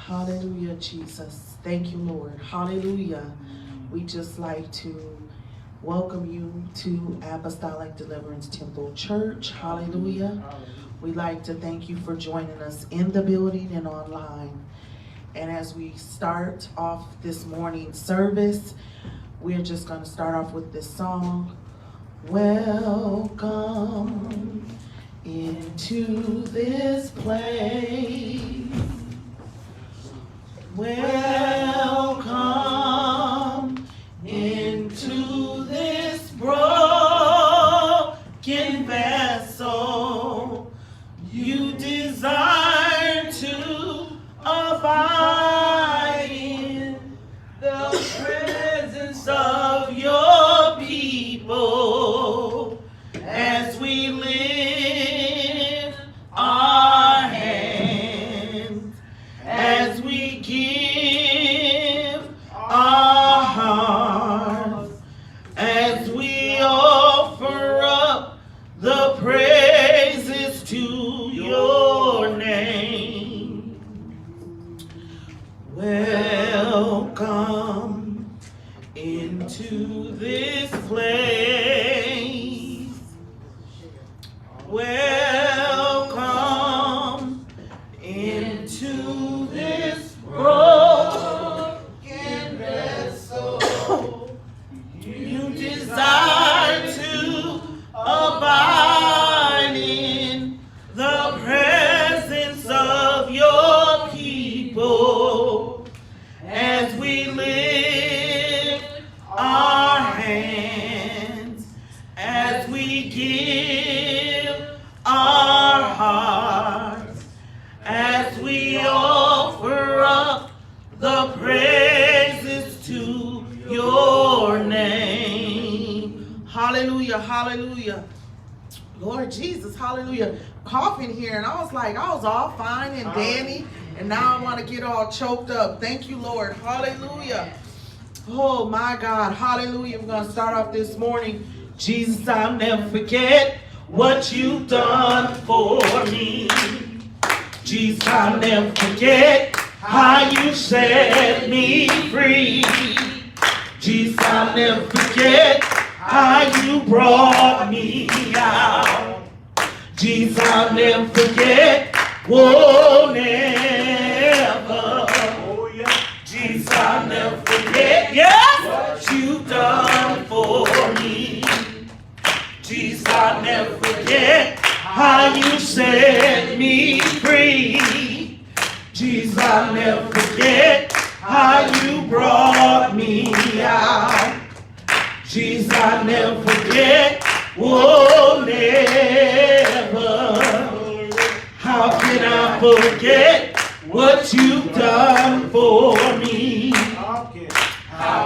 Hallelujah, Jesus. Thank you, Lord. Hallelujah. We just like to welcome you to Apostolic Deliverance Temple Church. Hallelujah. We'd like to thank you for joining us in the building and online. And as we start off this morning's service, we're just going to start off with this song. Welcome into this place. Welcome into this broken vessel. You desire to abide in the presence of your people as we lift our hands, as we give our hearts, as we offer up the praises to your name. Welcome into this place. Welcome into this broken vessel. You desire to abide in the presence of your people as we lift our hands, as we give our hearts, as we offer up the praises to your name. Hallelujah, hallelujah. Lord Jesus, hallelujah. Coughing here, and I was all fine and dandy, and now I want to get all choked up. Thank you, Lord. Hallelujah. Oh my God, hallelujah. We're going to start off this morning. Jesus, I'll never forget what you've done for me. Jesus, I'll never forget how you set me free. Jesus, I'll never forget how you brought me out. Jesus, I'll never forget, whoa, never. Jesus, I'll never forget, yes, what you've done for me. Jesus, I'll never forget how you set me free. Jesus, I'll never forget how you brought me out. Jesus, I'll never forget, whoa, never. How can I forget what you've done for me? How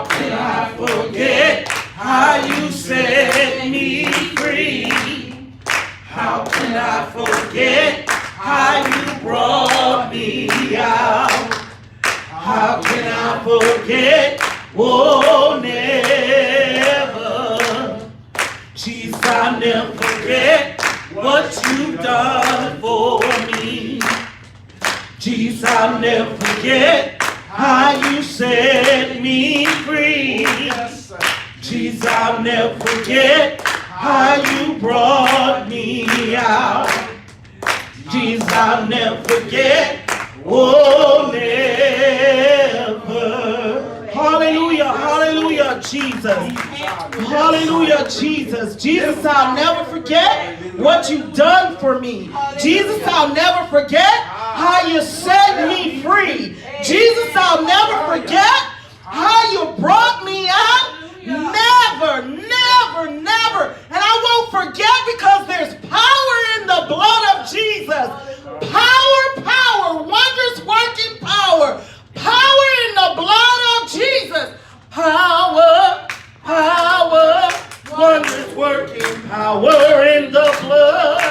can I forget how you set me free? How can I forget how you brought me out? How can I forget? Oh, never. Jesus, I'll never forget what you've done for me. Jesus, I'll never forget how you set me free. Jesus, I'll never forget how you brought me out. Jesus, I'll never forget, oh, never. Hallelujah, hallelujah, Jesus. Hallelujah, Jesus. Jesus, I'll never forget what you've done for me. Jesus, I'll never forget how you set me free. Jesus, I'll never forget how you brought me out. Never, never, never. And I won't forget because there's power in the blood of Jesus. Power, power, wondrous working power. Power in the blood of Jesus. Power, power, wondrous working power in the blood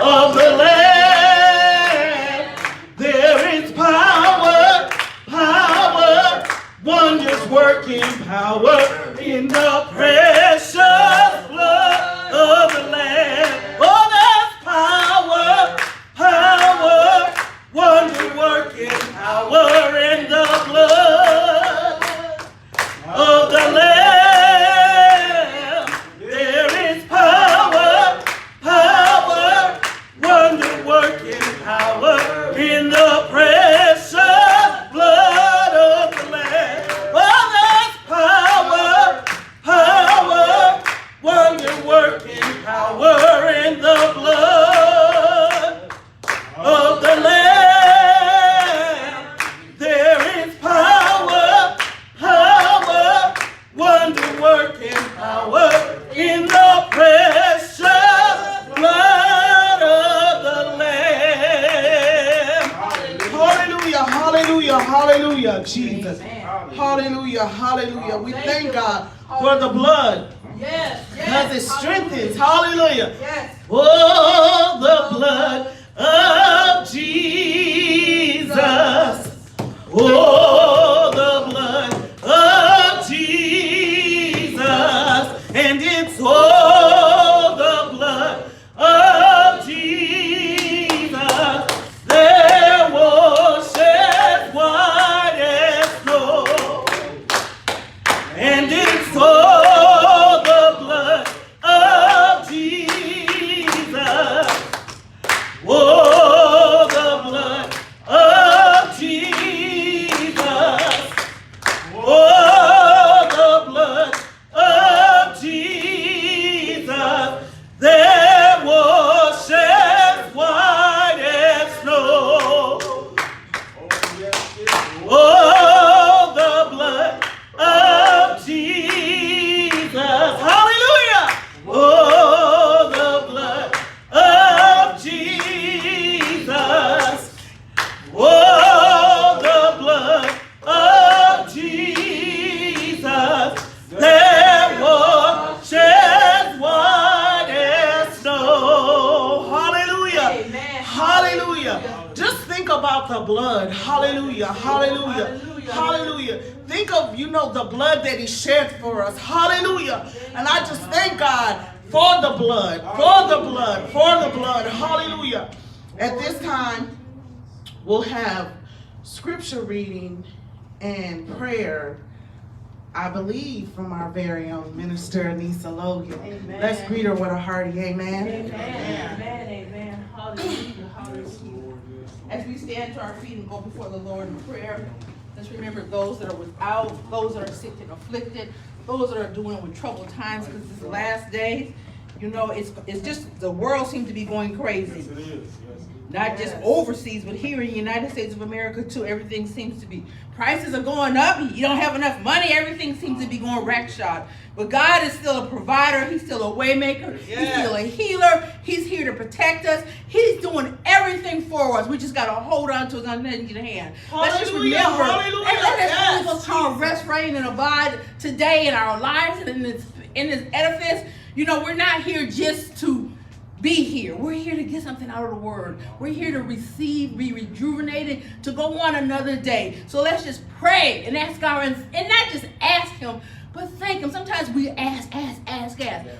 of the Lamb. There is power, power, wondrous working power in the precious blood of the Lamb. Oh, there's power, power, wondrous working working power in the blood of the Lamb. There is power, power, wonder working power in the precious blood of the Lamb. Oh, there's power, power, wonder working power in the blood of the Lamb. There is power, power, wonder working power in the precious blood of the Lamb. Hallelujah, hallelujah, hallelujah, Jesus. Hallelujah, hallelujah. We thank God for the blood. Because it strengthens. Hallelujah. Oh, the blood of Jesus. Oh, the blood of Jesus. And it's all the blood of Jesus. There washes white as snow. And it's all the blood of Jesus. Oh, the blood of Jesus. Oh, the blood of Jesus. There washes white as snow. Oh, the blood of Jesus. Hallelujah. Oh, the blood of Jesus. Oh, the blood of Jesus. There washes white as snow. Hallelujah. Hallelujah. Just think about the blood. Hallelujah. Hallelujah. Hallelujah. Think of, the blood that he shed for us. Hallelujah. And I just thank God for the blood, for the blood, for the blood. Hallelujah. At this time, we'll have scripture reading and prayer, I believe, from our very own minister, Anissa Logan. Amen. Let's greet her with a hearty amen. Amen. Amen. Amen. Hallelujah. Hallelujah. As we stand to our feet and go before the Lord in prayer, let's remember those that are without, those that are sick and afflicted, those that are doing with troubled times, because this last days, it's just the world seems to be going crazy. Yes, it is. Yes. Not just overseas, but here in the United States of America too. Everything seems to be, prices are going up. You don't have enough money. Everything seems to be going rack-shot. But God is still a provider. He's still a way maker. Yes. He's still a healer. He's here to protect us. He's doing everything for us. We just got to hold on to his unchanging hand. Let's just Hallelujah, remember, hallelujah, and let yes, us rest, reign, and abide today in our lives and in this edifice. We're not here just to be here. We're here to get something out of the word. We're here to receive, be rejuvenated, to go on another day. So let's just pray and ask God, and not just ask him, but thank him. Sometimes we ask.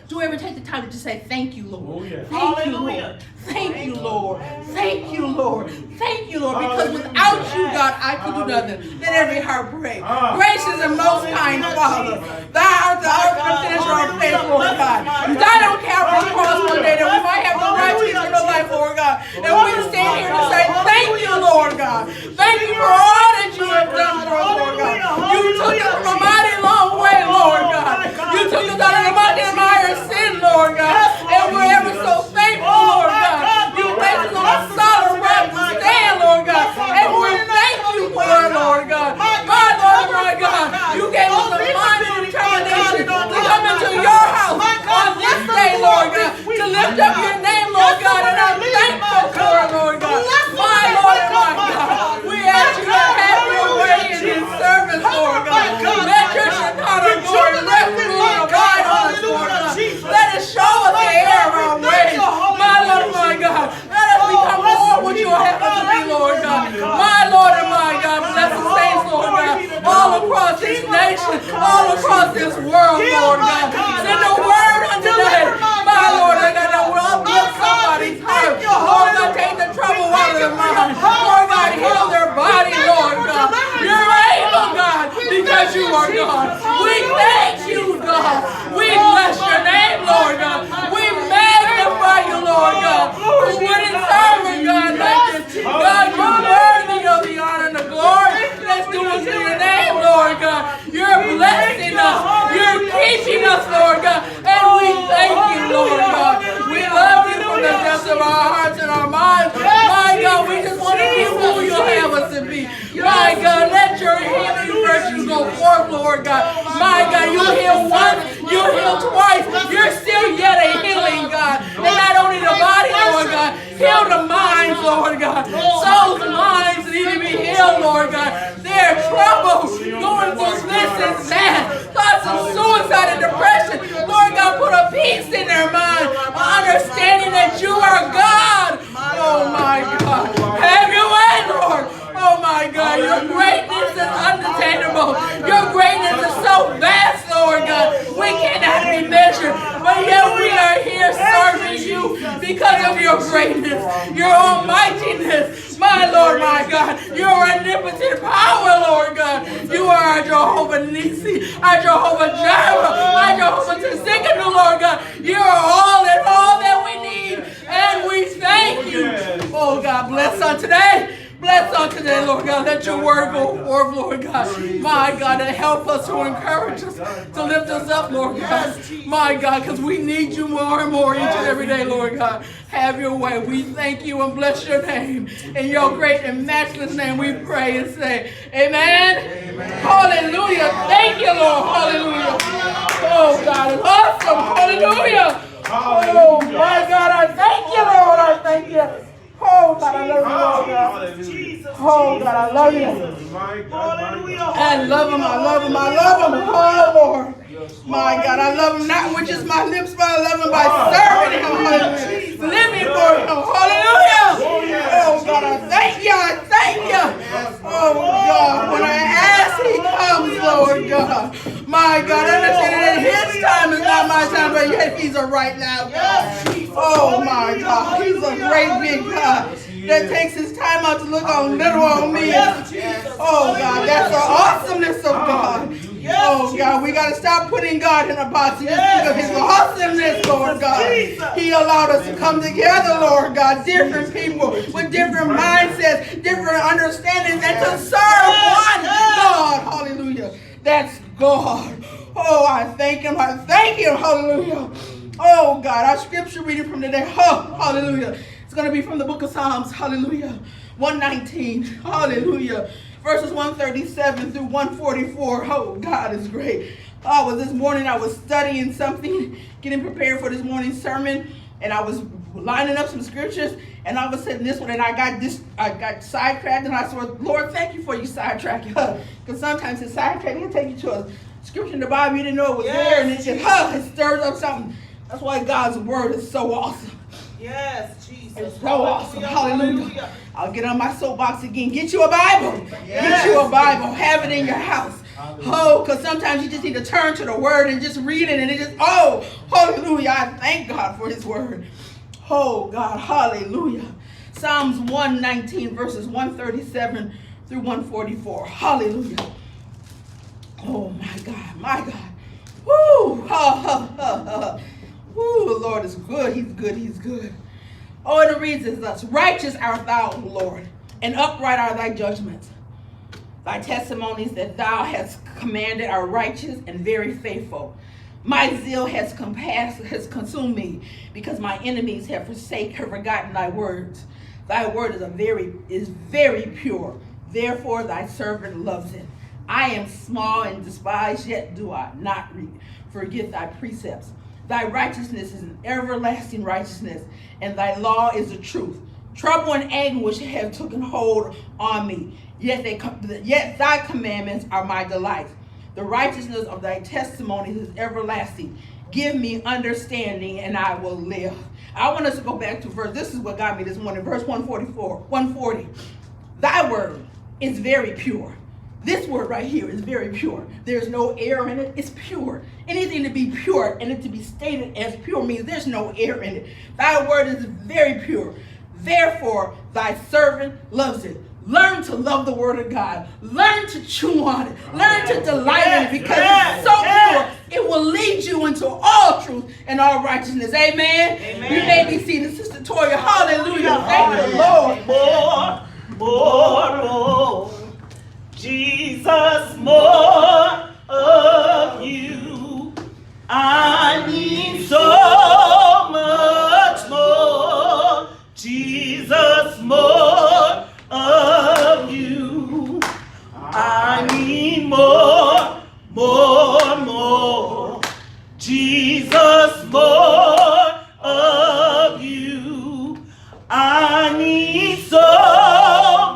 Do we ever take the time to just say, thank you, Lord? Oh, yes. Thank you, Lord. Thank you, Lord. Thank you, Lord. Thank you, Lord. Because without you, God, I could do nothing. Let every heart pray. Gracious and most kind Father, thou art the author and finisher of faith, Lord God. You died on Calvary's cross one day that we might have the right to eternal life, Lord God. And we stand here to say, thank you, Lord God. Thank you for all that you have done for us, Lord God. You took us from a mighty long way, Lord God. You took us out of the mighty mire of sin, Lord God. And we're ever so thankful, Lord God. You placed us on a solid rock to stand, Lord God. And we thank you for it, Lord God. My Lord, my God, you gave us a mind of determination to come into your house on this day, Lord God, to lift up your name, Lord God. And I'm thankful for it, Lord God. My Lord and my God, we ask you to have your way in this service, Lord God. Let your Shekinah glory rest, Lord, abide on us, Lord God. Let us show us the air of our ways. My Lord, my God, let us become more what you have us to be, Lord God. My Lord and my God, bless the saints, Lord God, all across this nation, all across this world, Lord God. Send a word unto today, my Lord, and that will uplift somebody's heart. Lord God, take the trouble out of their mind. Lord God, heal their body. Lord God. We thank you, God. We bless your name, Lord God. We magnify you, Lord God. Who wouldn't serve a God like this? God, you're worthy of the honor and the glory. Let's do it to your name, Lord God. You're blessing us. You're keeping us, Lord God. And we thank you, Lord God. We love you from the depths of our hearts and our minds. My God, we just want to be who you have us to be. My God, let your healing virtue go forth, Lord God. My God, you heal once, you heal twice. You're still yet a healing, God. And not only the body, Lord God, heal the minds, Lord God. Souls, minds need to be healed, Lord God. They're trouble going through this and that. Thoughts of suicide and depression. Lord God, put a peace in their mind, understanding that you are God. Oh my God. Have your way, Lord. Oh my God, your greatness is unattainable. Your greatness is so vast, Lord God. We cannot be measured, but yet we are here serving you because of your greatness, your almightiness, my Lord, my God, your omnipotent power, Lord God. You are our Jehovah Nissi, our Jehovah Jireh, our Jehovah Tsidkenu, Lord God. You are all and all that we need, and we thank you. Oh God, bless on today. Bless on today, Lord God. Let your word go forth, Lord God. My God, to help us, to encourage us, to lift us up, Lord God. My God, because we need you more and more each and every day, Lord God. Have your way. We thank you and bless your name. In your great and matchless name we pray and say, amen. Amen. Hallelujah. Thank you, Lord. Hallelujah. Oh, God is awesome. Hallelujah. Oh, my God, I thank you, Lord. I thank you. Oh, God, I love you, Lord God. Oh, God, I love you. I love him, I love him, I love him. Oh, Lord. My God, I love him not with just my lips, but I love him by serving him. Hallelujah. Living for him. Hallelujah. Oh, God, I thank you. I thank you. Oh, God, when I ask, he comes, Lord God. My God, understanding that his time is not my time, but yet he's a right now God. Oh, my God, he's a great big God that takes his time out to look on little on me. Oh, God, that's the awesomeness of God. Oh, God, we got to stop putting God in a box and just think of his awesomeness, Lord God. He allowed us to come together, Lord God, different people with different mindsets, different understandings, and to serve one God. Hallelujah. That's God. Oh, I thank him. I thank him. Hallelujah. Oh, God, our scripture reading from today. Oh, hallelujah. It's going to be from the book of Psalms. Hallelujah. 119. Hallelujah. Verses 137 through 144. Oh, God is great. Oh, this morning I was studying something, getting prepared for this morning's sermon, and I was lining up some scriptures, and all of a sudden this one, and I got sidetracked, and I said, Lord, thank you for you sidetracking. Because sometimes it's sidetracking, it'll take you to a scripture in the Bible, you didn't know it was there, and it just, it stirs up something. That's why God's word is so awesome. Yes, Jesus. It's so awesome. Hallelujah. I'll get on my soapbox again. Get you a Bible. Get you a Bible. Have it in your house. Oh, because sometimes you just need to turn to the word and just read it, and it just, oh, hallelujah. I thank God for his word. Oh, God, hallelujah. Psalms 119, verses 137 through 144. Hallelujah. Oh, my God, my God. Woo. Woo, the Lord is good. He's good. He's good. Oh, and it reads as thus: righteous art thou, Lord, and upright are thy judgments. Thy testimonies that thou hast commanded are righteous and very faithful. My zeal has consumed me, because my enemies have forgotten thy words. Thy word is very pure. Therefore thy servant loves it. I am small and despised, yet do I not forget thy precepts. Thy righteousness is an everlasting righteousness, and thy law is the truth. Trouble and anguish have taken hold on me, yet thy commandments are my delight. The righteousness of thy testimonies is everlasting. Give me understanding, and I will live. I want us to go back to this is what got me this morning, verse 140. Thy word is very pure. This word right here is very pure. There's no error in it. It's pure. Anything to be pure and it to be stated as pure means there's no error in it. Thy word is very pure. Therefore, thy servant loves it. learn to love the word of God. Learn to chew on it. Learn to delight in it because it's so pure. It will lead you into all truth and all righteousness. Amen. You may be seated, Sister Toya. Hallelujah. Thank you, Lord. More. Jesus, more of you. I need so much more. Jesus, more of you. I need more. Jesus, more of you. I need so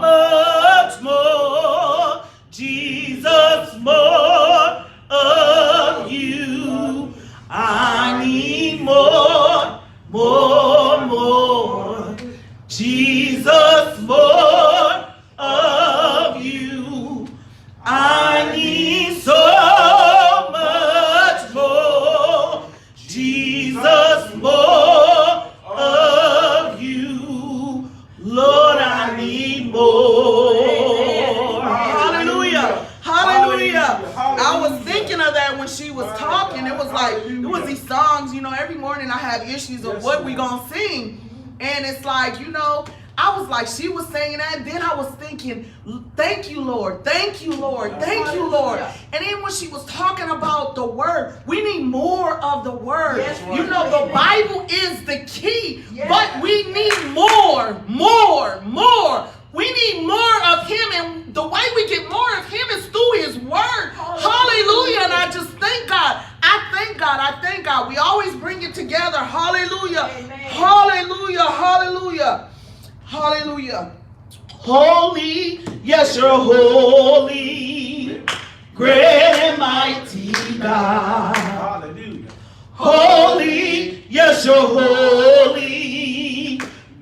much more. Jesus, more of you. I need more. Jesus, more of you. I need so much more. Jesus, more of you. Lord, I need more. Hallelujah. Hallelujah. I was thinking of that when she was talking. It was these songs, every morning I have issues of what we gonna sing. And it's like, I was like, she was saying that, then I was thinking, thank you, Lord, thank you, Lord, thank you, Lord. And then when she was talking about the word, we need more of the word. Yes, the Bible is the key, but we need more. We need more of him, and the way we get more of him is through his word. Hallelujah. And I just thank God. I thank God. We always bring it together. Hallelujah. Amen. Hallelujah. Holy, yes, you're holy. Great and mighty God. Hallelujah. Holy, yes, you're holy.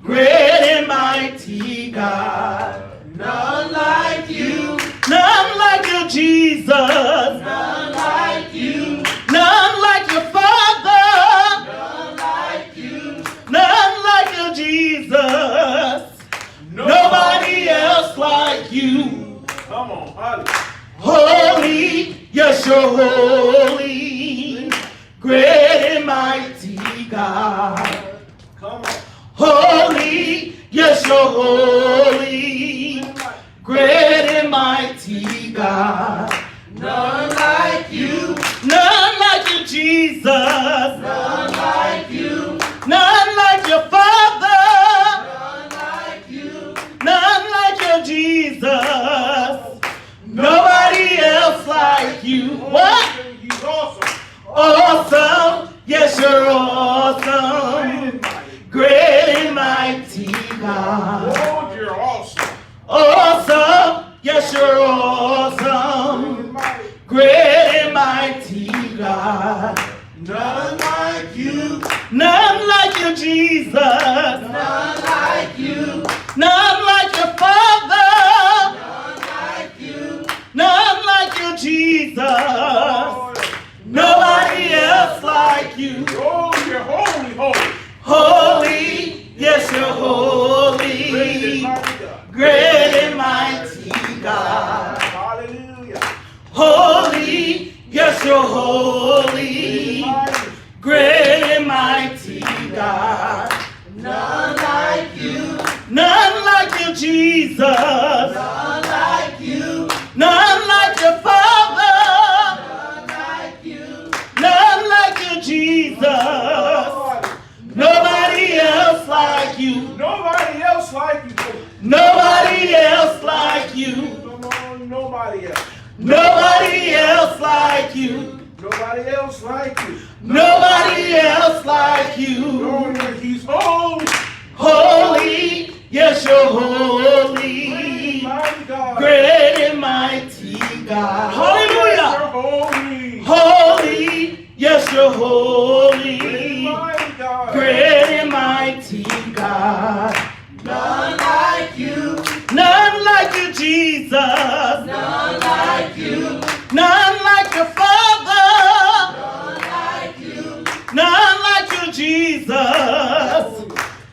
Great and mighty God. None like you. None like you, Jesus. None like you. None like your Father. None like you. None like you, Jesus. Nobody else like you. Come on, holy, yes, you're holy. Great and mighty God. Come on. Holy, yes, you're holy. Great and mighty God. None like you. None like you, Jesus. None like you. None like your Father. None like you. None like your Jesus. Nobody else like you. What? He's awesome. Awesome. Yes, you're awesome. Great and mighty God. Oh, you're awesome. Awesome. Yes, you're awesome. Great and mighty God. None like you. None like you, Jesus. None like you. None like your Father. None like you. None like you, Jesus. Nobody else like you. Oh, you're holy. Holy, yes, you're holy. Great and mighty God. Hallelujah. Holy, yes, you're holy. Great and mighty God. None like you. None like you, Jesus. None like you. None like your Father. None like you. None like you, Jesus. Nobody else like you. Nobody else like you. Nobody else like you. Nobody else. Nobody else like you. Nobody else like you. Nobody else like you. He's holy. Holy. Yes, you're holy. Great and mighty God. Hallelujah. Holy. Yes, you're holy. Great and mighty God. None like you. None like you, Jesus. None like you. None like your Father. None like you. None like you, Jesus.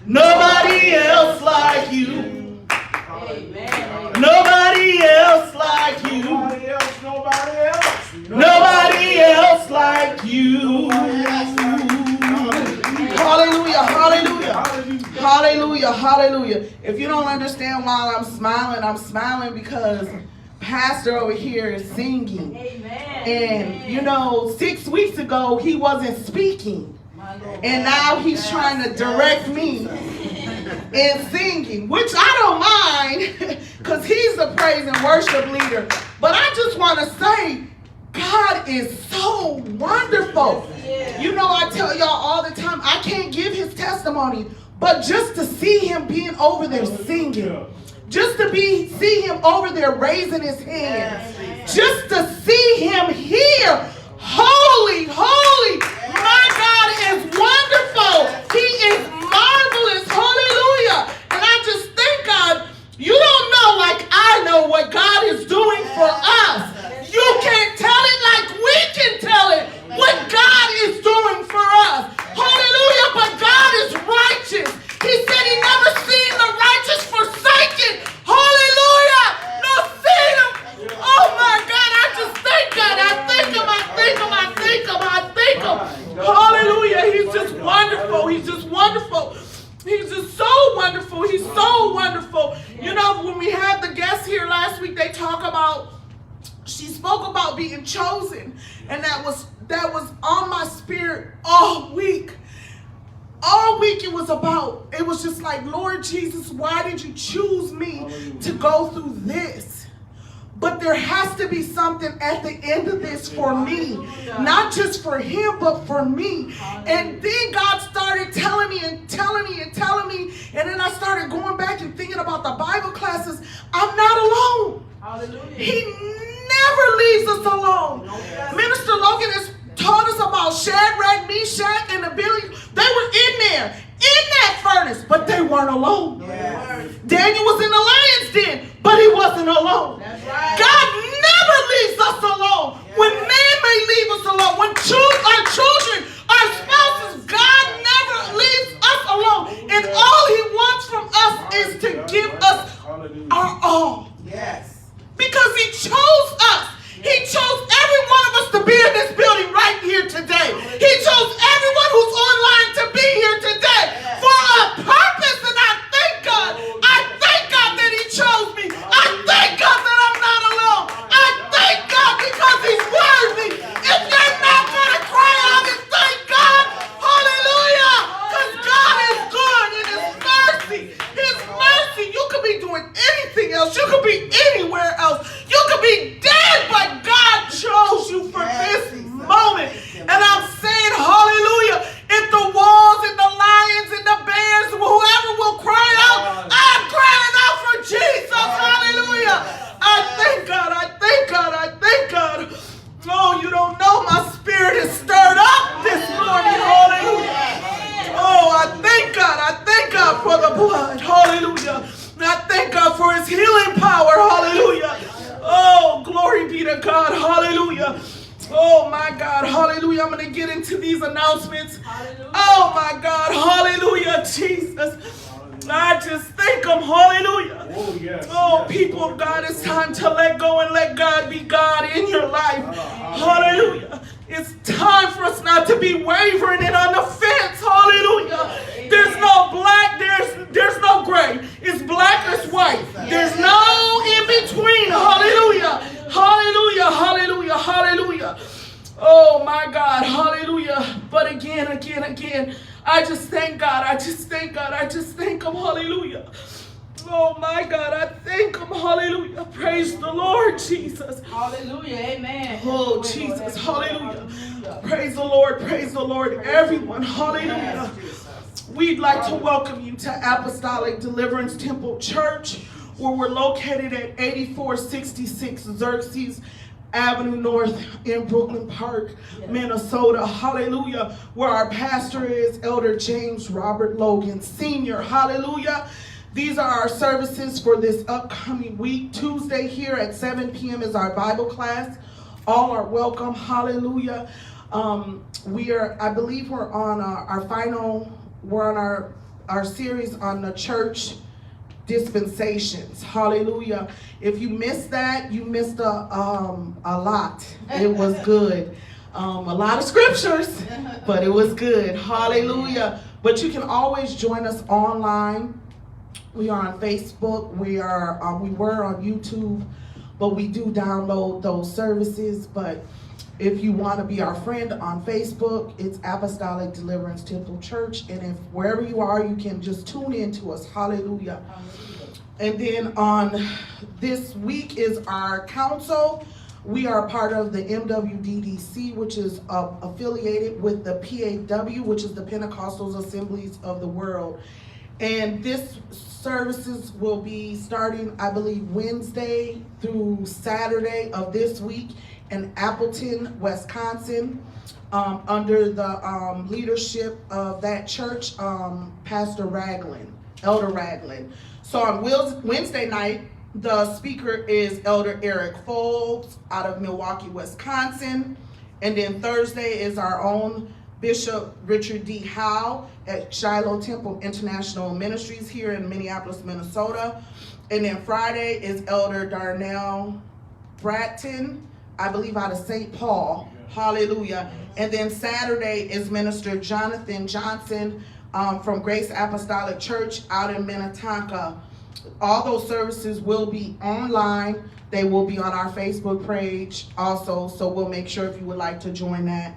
Nobody else like you. Amen. Hallelujah, hallelujah. If you don't understand why I'm smiling because Pastor over here is singing. Amen. And you know, 6 weeks ago he wasn't speaking. And now he's trying to direct me in singing, which I don't mind because he's the praise and worship leader. But I just want to say, God is so wonderful. You know, I tell y'all all the time, I can't give his testimony, but just to see him being over there singing, just to see him over there raising his hand, just to see him here, holy, holy, my God is wonderful. He is marvelous, hallelujah. And I just thank God, you don't know like I know what God is doing for us. You can't tell it like we can tell it, what God is doing for us. Hallelujah, but God is righteous. He said he never seen the righteous forsaken. Hallelujah, no seen him. Oh my God, I just thank God. I thank him, I thank him, I thank him, I thank him. Hallelujah, he's just wonderful. He's just wonderful. He's just so wonderful. He's so wonderful. You know, when we had the guests here last week, she spoke about being chosen, and that was on my spirit all week. All week it was just like, Lord Jesus, why did you choose me to go through this? But there has to be something at the end of this for me, not just for him, but for me. And then God started telling me, and then I started going back and thinking about the Bible classes. I'm not alone. Hallelujah. He never leaves us alone. Minister Logan has taught us about Shadrach, Meshach, and Abednego. They were in there, in that furnace, but they weren't alone. Daniel was in the lion's den, but he wasn't alone. God never leaves us alone. When man may leave us alone, when our children, our spouses, God never leaves us alone. And all he wants from us is to give us our all. Because he chose us. He chose every one of us to be in this building right here today. He chose everyone who's online to be here today for a purpose. And I thank God. I thank God that he chose me. I thank God that I'm not alone. I thank God because he's worthy. If you're not going to cry out and thank God, hallelujah, because God is good in his mercy. His mercy. You could be doing anything else. You could be anywhere else. You could be dead, but God chose you for this moment. And I'm saying, hallelujah, if the walls and the lions and the bears, whoever will cry out, I'm crying out for Jesus. Hallelujah. I thank God. I thank God. I thank God. Oh, you don't know, my spirit is stirred up this morning. Hallelujah. Oh, I thank God. I thank God for the blood. Hallelujah. And I thank God for his healing power. Hallelujah. Oh, glory be to God. Hallelujah. Oh, my God. Hallelujah. I'm going to get into these announcements. Hallelujah. Oh, my God. Hallelujah, Jesus. I just thank him. Hallelujah. Oh, yes, yes, people of God, it's time to let go and let God be God in your life. Hallelujah. It's time for us not to be wavering and on the fence. Hallelujah. There's no black, there's no gray. It's black or it's white. There's no in between. Hallelujah. Hallelujah. Hallelujah. Hallelujah. Oh my God. Hallelujah. But again, I just thank God. I just thank God. I just thank him. Hallelujah. Oh my God, I thank him. Hallelujah. Praise the Lord, Jesus. Hallelujah. Amen. Oh, Jesus. Hallelujah. Praise the Lord. Praise the Lord. Everyone. Hallelujah. We'd like to welcome you to Apostolic Deliverance Temple Church, where we're located at 8466 Xerxes Avenue North in Brooklyn Park, Minnesota. Hallelujah. Where our pastor is Elder James Robert Logan Sr. Hallelujah. These are our services for this upcoming week. Tuesday here at 7 p.m. is our Bible class. All are welcome. Hallelujah. I believe we're on our series on the church dispensations. Hallelujah. If you missed that, you missed a lot. It was good. A lot of scriptures, but it was good. Hallelujah. But you can always join us online We are on Facebook. We were on YouTube, but we do download those services. But if you want to be our friend on Facebook, it's Apostolic Deliverance Temple Church. And if wherever you are, you can just tune in to us. Hallelujah. And then on this week is our council. We are part of the MWDDC, which is affiliated with the PAW, which is the Pentecostal Assemblies of the World. And this services will be starting, I believe, Wednesday through Saturday of this week in Appleton, Wisconsin, under the leadership of that church, Pastor Ragland, Elder Ragland. So on Wednesday night, the speaker is Elder Eric Foles out of Milwaukee, Wisconsin. And then Thursday is our own Bishop Richard D. Howe at Shiloh Temple International Ministries here in Minneapolis, Minnesota. And then Friday is Elder Darnell Bratton, I believe out of St. Paul. Hallelujah. And then Saturday is Minister Jonathan Johnson from Grace Apostolic Church out in Minnetonka. All those services will be online. They will be on our Facebook page also, so we'll make sure if you would like to join that.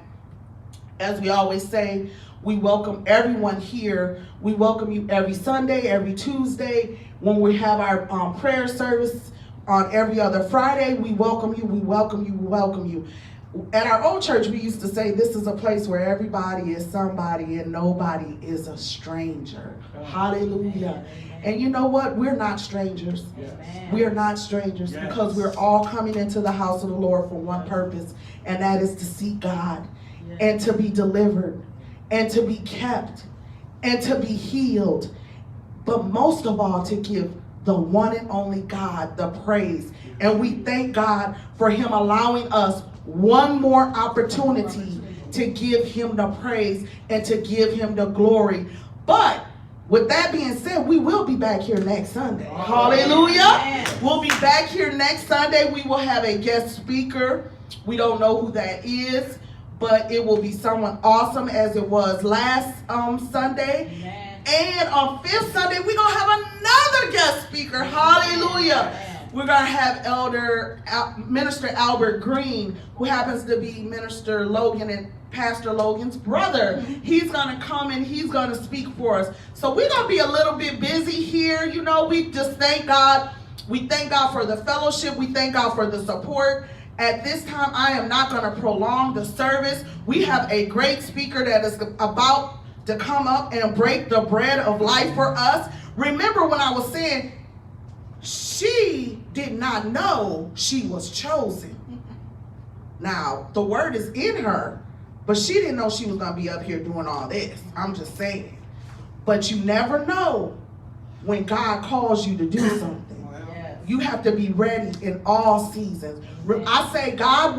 As we always say, we welcome everyone here. We welcome you every Sunday, every Tuesday. When we have our prayer service on every other Friday, we welcome you, we welcome you, we welcome you. At our old church, we used to say this is a place where everybody is somebody and nobody is a stranger. Hallelujah. And you know what? We're not strangers. We are not strangers because we're all coming into the house of the Lord for one purpose, and that is to seek God and to be delivered and to be kept and to be healed. But most of all, to give the one and only God the praise. And we thank God for him allowing us one more opportunity to give him the praise and to give him the glory. But with that being said, we will be back here next Sunday. Hallelujah. We'll be back here next Sunday. We will have a guest speaker. We don't know who that is, but it will be someone awesome as it was last Sunday. Amen. And on fifth Sunday, we're going to have another guest speaker. Hallelujah. We're going to have Minister Albert Green, who happens to be Minister Logan and Pastor Logan's brother. He's going to come and he's going to speak for us. So we're going to be a little bit busy here. You know, we just thank God. We thank God for the fellowship. We thank God for the support. At this time, I am not going to prolong the service. We have a great speaker that is about to come up and break the bread of life for us. Remember when I was saying, she did not know she was chosen. Now, the word is in her, but she didn't know she was going to be up here doing all this. I'm just saying. But you never know when God calls you to do something. You have to be ready in all seasons. I say God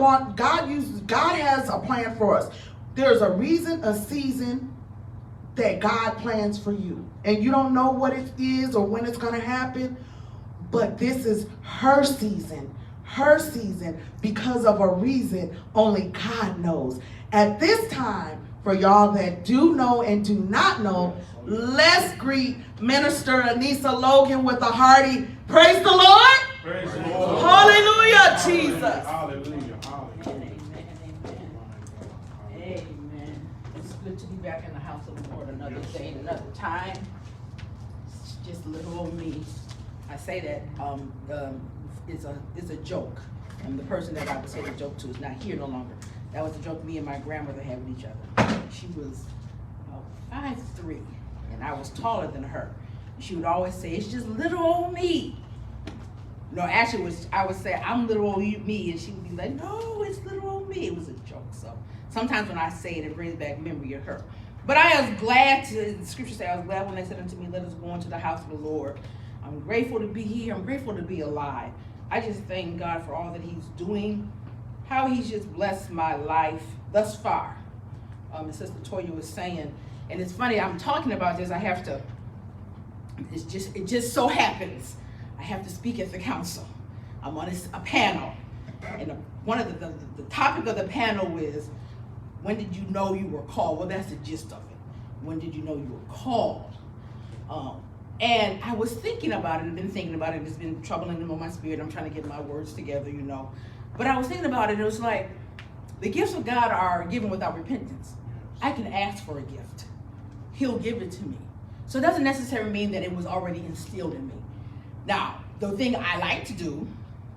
has a plan for us. There's a reason, a season that God plans for you. And you don't know what it is or when it's going to happen, but this is her season because of a reason only God knows. At this time, for y'all that do know and do not know, let's greet Minister Anissa Logan with a hearty praise the Lord. Praise the Lord. Hallelujah, Jesus. Hallelujah. Hallelujah. Amen. It's good to be back in the house of the Lord another day, another time. It's just little old me. I say that it's a joke. And the person that I would say the joke to is not here no longer. That was the joke me and my grandmother had with each other. She was 5'3", and I was taller than her. She would always say, "It's just little old me." No, actually, I would say, "I'm little old me," and she would be like, "No, it's little old me." It was a joke. So sometimes when I say it, it brings back memory of her. But I was glad the scripture says, I was glad when they said unto me, "Let us go into the house of the Lord." I'm grateful to be here. I'm grateful to be alive. I just thank God for all that he's doing, how he's just blessed my life thus far. As Sister Toya was saying, and it's funny, I'm talking about this, it just so happens, I have to speak at the council. I'm on a panel, and one of the topic of the panel is, when did you know you were called? Well, that's the gist of it. When did you know you were called? And I was thinking about it and been thinking about it. It's been troubling in my spirit. I'm trying to get my words together, you know. But I was thinking about it. It was like, the gifts of God are given without repentance. I can ask for a gift. He'll give it to me. So it doesn't necessarily mean that it was already instilled in me. Now, the thing I like to do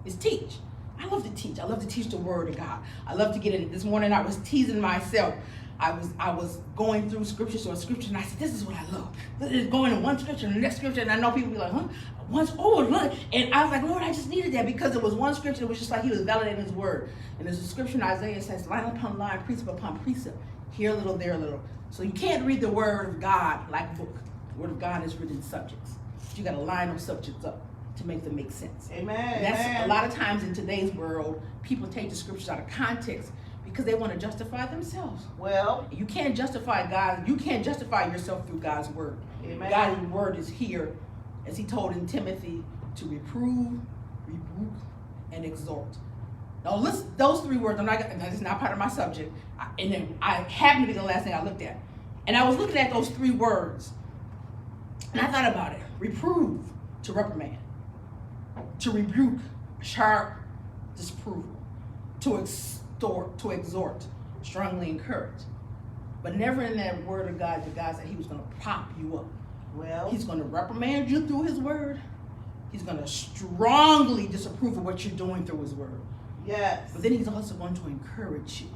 is teach. I love to teach. I love to teach the word of God. I love to get in it. This morning I was teasing myself. I was going through scriptures or scripture, and I said, this is what I love. This is going in one scripture and the next scripture, and I know people be like, huh? Look. And I was like, Lord, I just needed that, because it was one scripture. It was just like he was validating his word. And there's a scripture in Isaiah that says, line upon line, precept upon precept, here a little, there a little. So you can't read the word of God like a book. The word of God is written in subjects. You got to line those subjects up to make them make sense. Amen. And that's a lot of times in today's world, people take the scriptures out of context because they want to justify themselves. Well, You can't justify God. You can't justify yourself through God's word. Amen. God's word is here, as he told in Timothy, to reprove, rebuke, and exhort. Now listen, those three words, that's not part of my subject. And then I happened to be the last thing I looked at. And I was looking at those three words, and I thought about it. Reprove, to reprimand. To rebuke, sharp disapproval. To exhort, strongly encourage. But never in that word of God did God say he was going to prop you up. well, He's going to reprimand you through his word. He's going to strongly disapprove of what you're doing through his word. yes. But then he's also going to encourage you.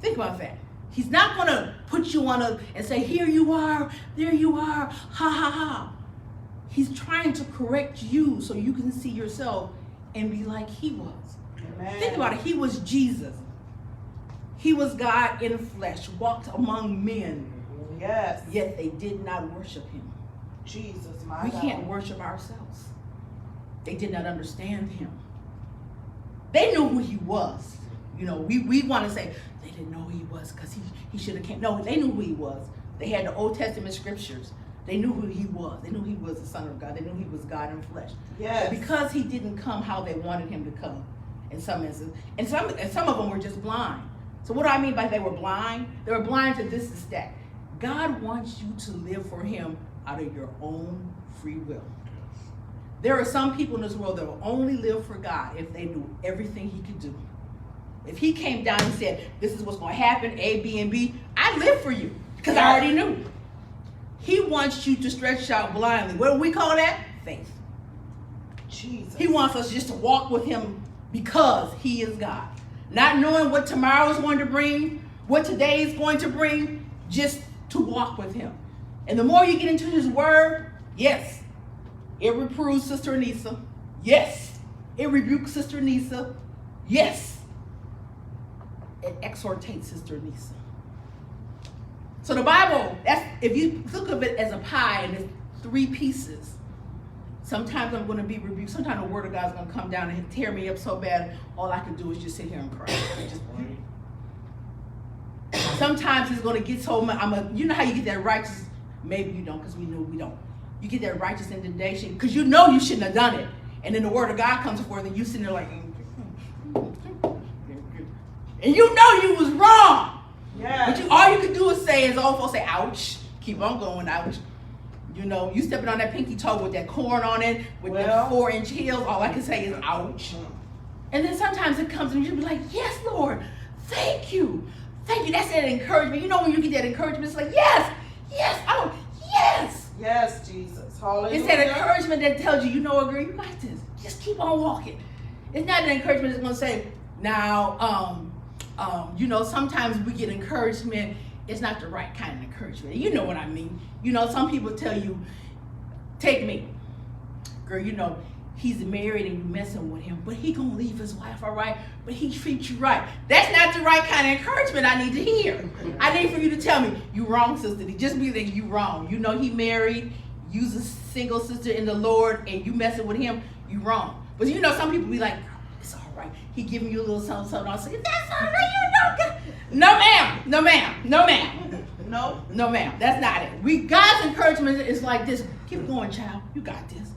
Think about that. He's not going to put you on and say, here you are, there you are, ha ha ha. He's trying to correct you so you can see yourself and be like he was. Amen. Think about it. He was Jesus. He was God in flesh, walked among men, Yes. yet they did not worship him. Jesus, my We God. can't worship ourselves. They did not understand him. They knew who he was. You know, we want to say they didn't know who he was because he should have came. No, they knew who he was. They had the Old Testament scriptures. They knew who he was. They knew he was the Son of God. They knew he was God in flesh. Yes. But because he didn't come how they wanted him to come, in some instances, and some of them were just blind. So what do I mean by they were blind? They were blind to this is that God wants you to live for him out of your own free will. There are some people in this world that will only live for God if they knew everything he could do. If he came down and said, this is what's going to happen, A, B, and B, I'd live for you because I already knew. He wants you to stretch out blindly. What do we call that? Faith. Jesus. He wants us just to walk with him because he is God. Not knowing what tomorrow is going to bring, what today is going to bring, just to walk with him. And the more you get into his word, yes, it reproves Sister Anissa. Yes, it rebukes Sister Anissa. Yes, it exhortates Sister Anissa. So the Bible, that's if you think of it as a pie and it's three pieces. Sometimes I'm going to be rebuked. Sometimes the word of God is going to come down and tear me up so bad, all I can do is just sit here and cry. Sometimes it's going to get so much. You know how you get that righteous, maybe you don't because we know we don't. You get that righteous indignation because you know you shouldn't have done it. And then the word of God comes forth and you sitting there like, and you know you was wrong. Yes. But all you can do is say, as old folks say, ouch. Keep on going, ouch. You know, you stepping on that pinky toe with that corn on it, with the 4-inch heels, all I can say is ouch. And then sometimes it comes and you be like, yes, Lord, thank you. Thank you. That's that encouragement. You know when you get that encouragement, it's like, yes, yes. Yes, Jesus. Hallelujah. It's that encouragement that tells you, you know what, girl, you got this. Just keep on walking. It's not an encouragement that's going to say, now, you know, sometimes we get encouragement. It's not the right kind of encouragement. You know what I mean. You know, some people tell you, take me. Girl, you know, he's married and you messing with him, but he gonna leave his wife, all right? But he treats you right. That's not the right kind of encouragement I need to hear. I need for you to tell me, you wrong, sister. Just be like, you wrong. You know he married, you's a single sister in the Lord, and you messing with him, you wrong. But you know, some people be like, it's all right. He giving you a little something, something. I'll say, that's all right, you know. No, ma'am. No, ma'am. No, ma'am. No. No, ma'am. That's not it. God's encouragement is like this. Keep going, child. You got this.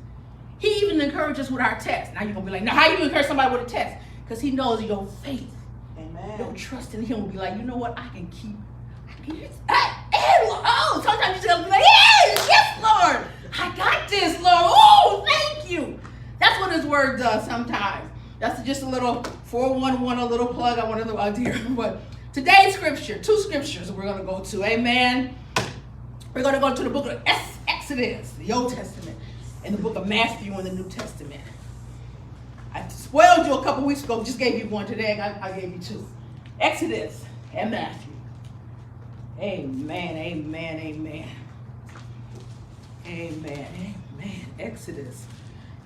He even encourages us with our test. Now you're going to be like, now how you encourage somebody with a test? Because he knows your faith. Amen. Your trust in him will be like, you know what? I can keep. Sometimes you just be like, Yes, Lord. I got this, Lord. Oh, thank you. That's what his word does sometimes. That's just a little 411, a little plug I want to throw out here. But today's scripture, 2 scriptures we're going to go to. Amen. We're going to go to the book of Exodus, the Old Testament, and the book of Matthew in the New Testament. I spoiled you a couple weeks ago, just gave you one today. I gave you 2. Exodus and Matthew. Amen, amen, amen. Amen, amen. Exodus.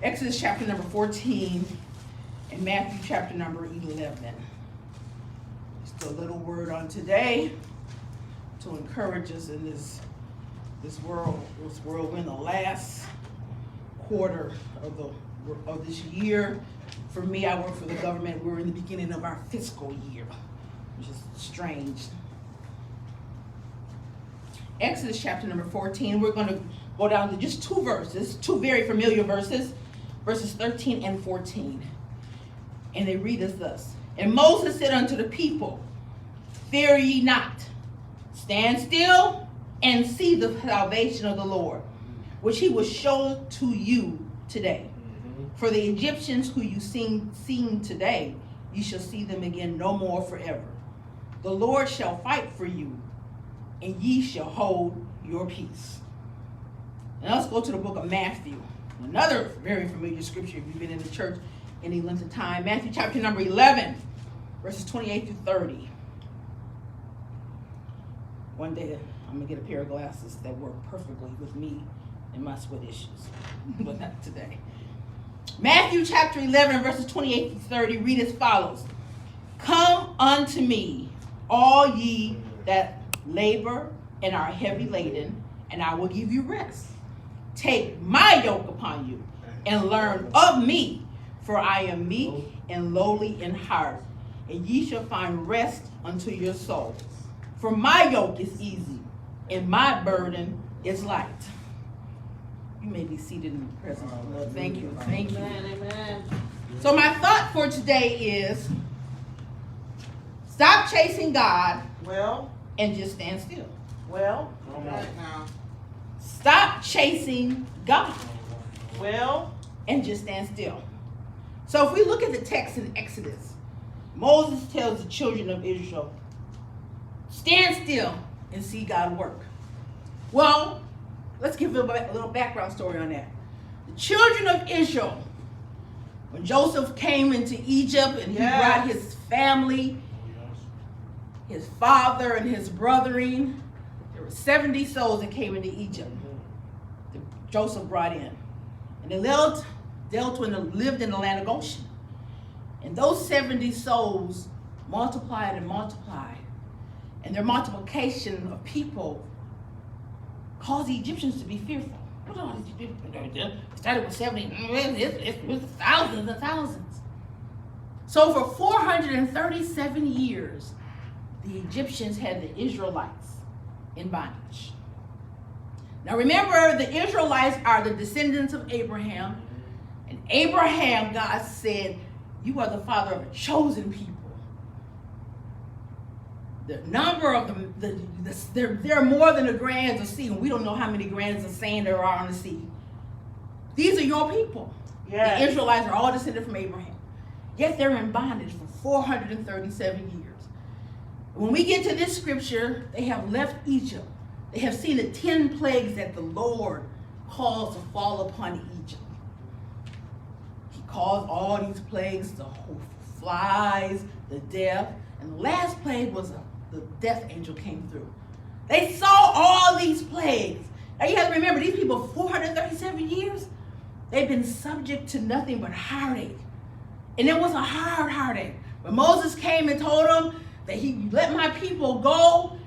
Exodus chapter number 14 and Matthew chapter number 11. Just a little word on today to encourage us in this world. We're in the last quarter of this year. For me, I work for the government. We're in the beginning of our fiscal year, which is strange. Exodus chapter number 14. We're going to go down to just 2 verses, 2 very familiar verses, verses 13 and 14. And they read as thus. And Moses said unto the people, fear ye not, stand still and see the salvation of the Lord, which he will show to you today. For the Egyptians who you seen today, you shall see them again no more forever. The Lord shall fight for you, and ye shall hold your peace. Now let's go to the book of Matthew. Another very familiar scripture if you've been in the church any length of time. Matthew chapter number 11, verses 28 through 30. One day I'm going to get a pair of glasses that work perfectly with me and my sweat issues. But not today. Matthew chapter 11, verses 28 through 30 read as follows. Come unto me, all ye that labor and are heavy laden, and I will give you rest. Take my yoke upon you and learn of me, for I am meek and lowly in heart, and ye shall find rest unto your souls. For my yoke is easy and my burden is light. You may be seated in the presence of the Lord. Thank you. Thank you. Amen. So my thought for today is stop chasing God and just stand still. Right now. Stop chasing God and just stand still. So if we look at the text in Exodus, Moses tells the children of Israel, stand still and see God work. Well, let's give a little background story on that. The children of Israel, when Joseph came into Egypt and he brought his family, his father and his brethren, there were 70 souls that came into Egypt that Joseph brought in. And they lived in the land of Goshen. And those 70 souls multiplied and multiplied. And their multiplication of people caused the Egyptians to be fearful. What are these people? It started with 70, it was thousands and thousands. So for 437 years, the Egyptians had the Israelites in bondage. Now remember, the Israelites are the descendants of Abraham. And Abraham, God said, you are the father of a chosen people. The number of them, there are more than the grains of sea, and we don't know how many grains of sand there are on the sea. These are your people. Yes. The Israelites are all descended from Abraham. Yet they're in bondage for 437 years. When we get to this scripture, they have left Egypt. They have seen the 10 plagues that the Lord caused to fall upon Egypt. He caused all these plagues, the flies, the death, and the last plague was the death angel came through. They saw all these plagues. Now you have to remember, these people, 437 years, they've been subject to nothing but heartache. And it was a hard heartache. When Moses came and told them that he let my people go,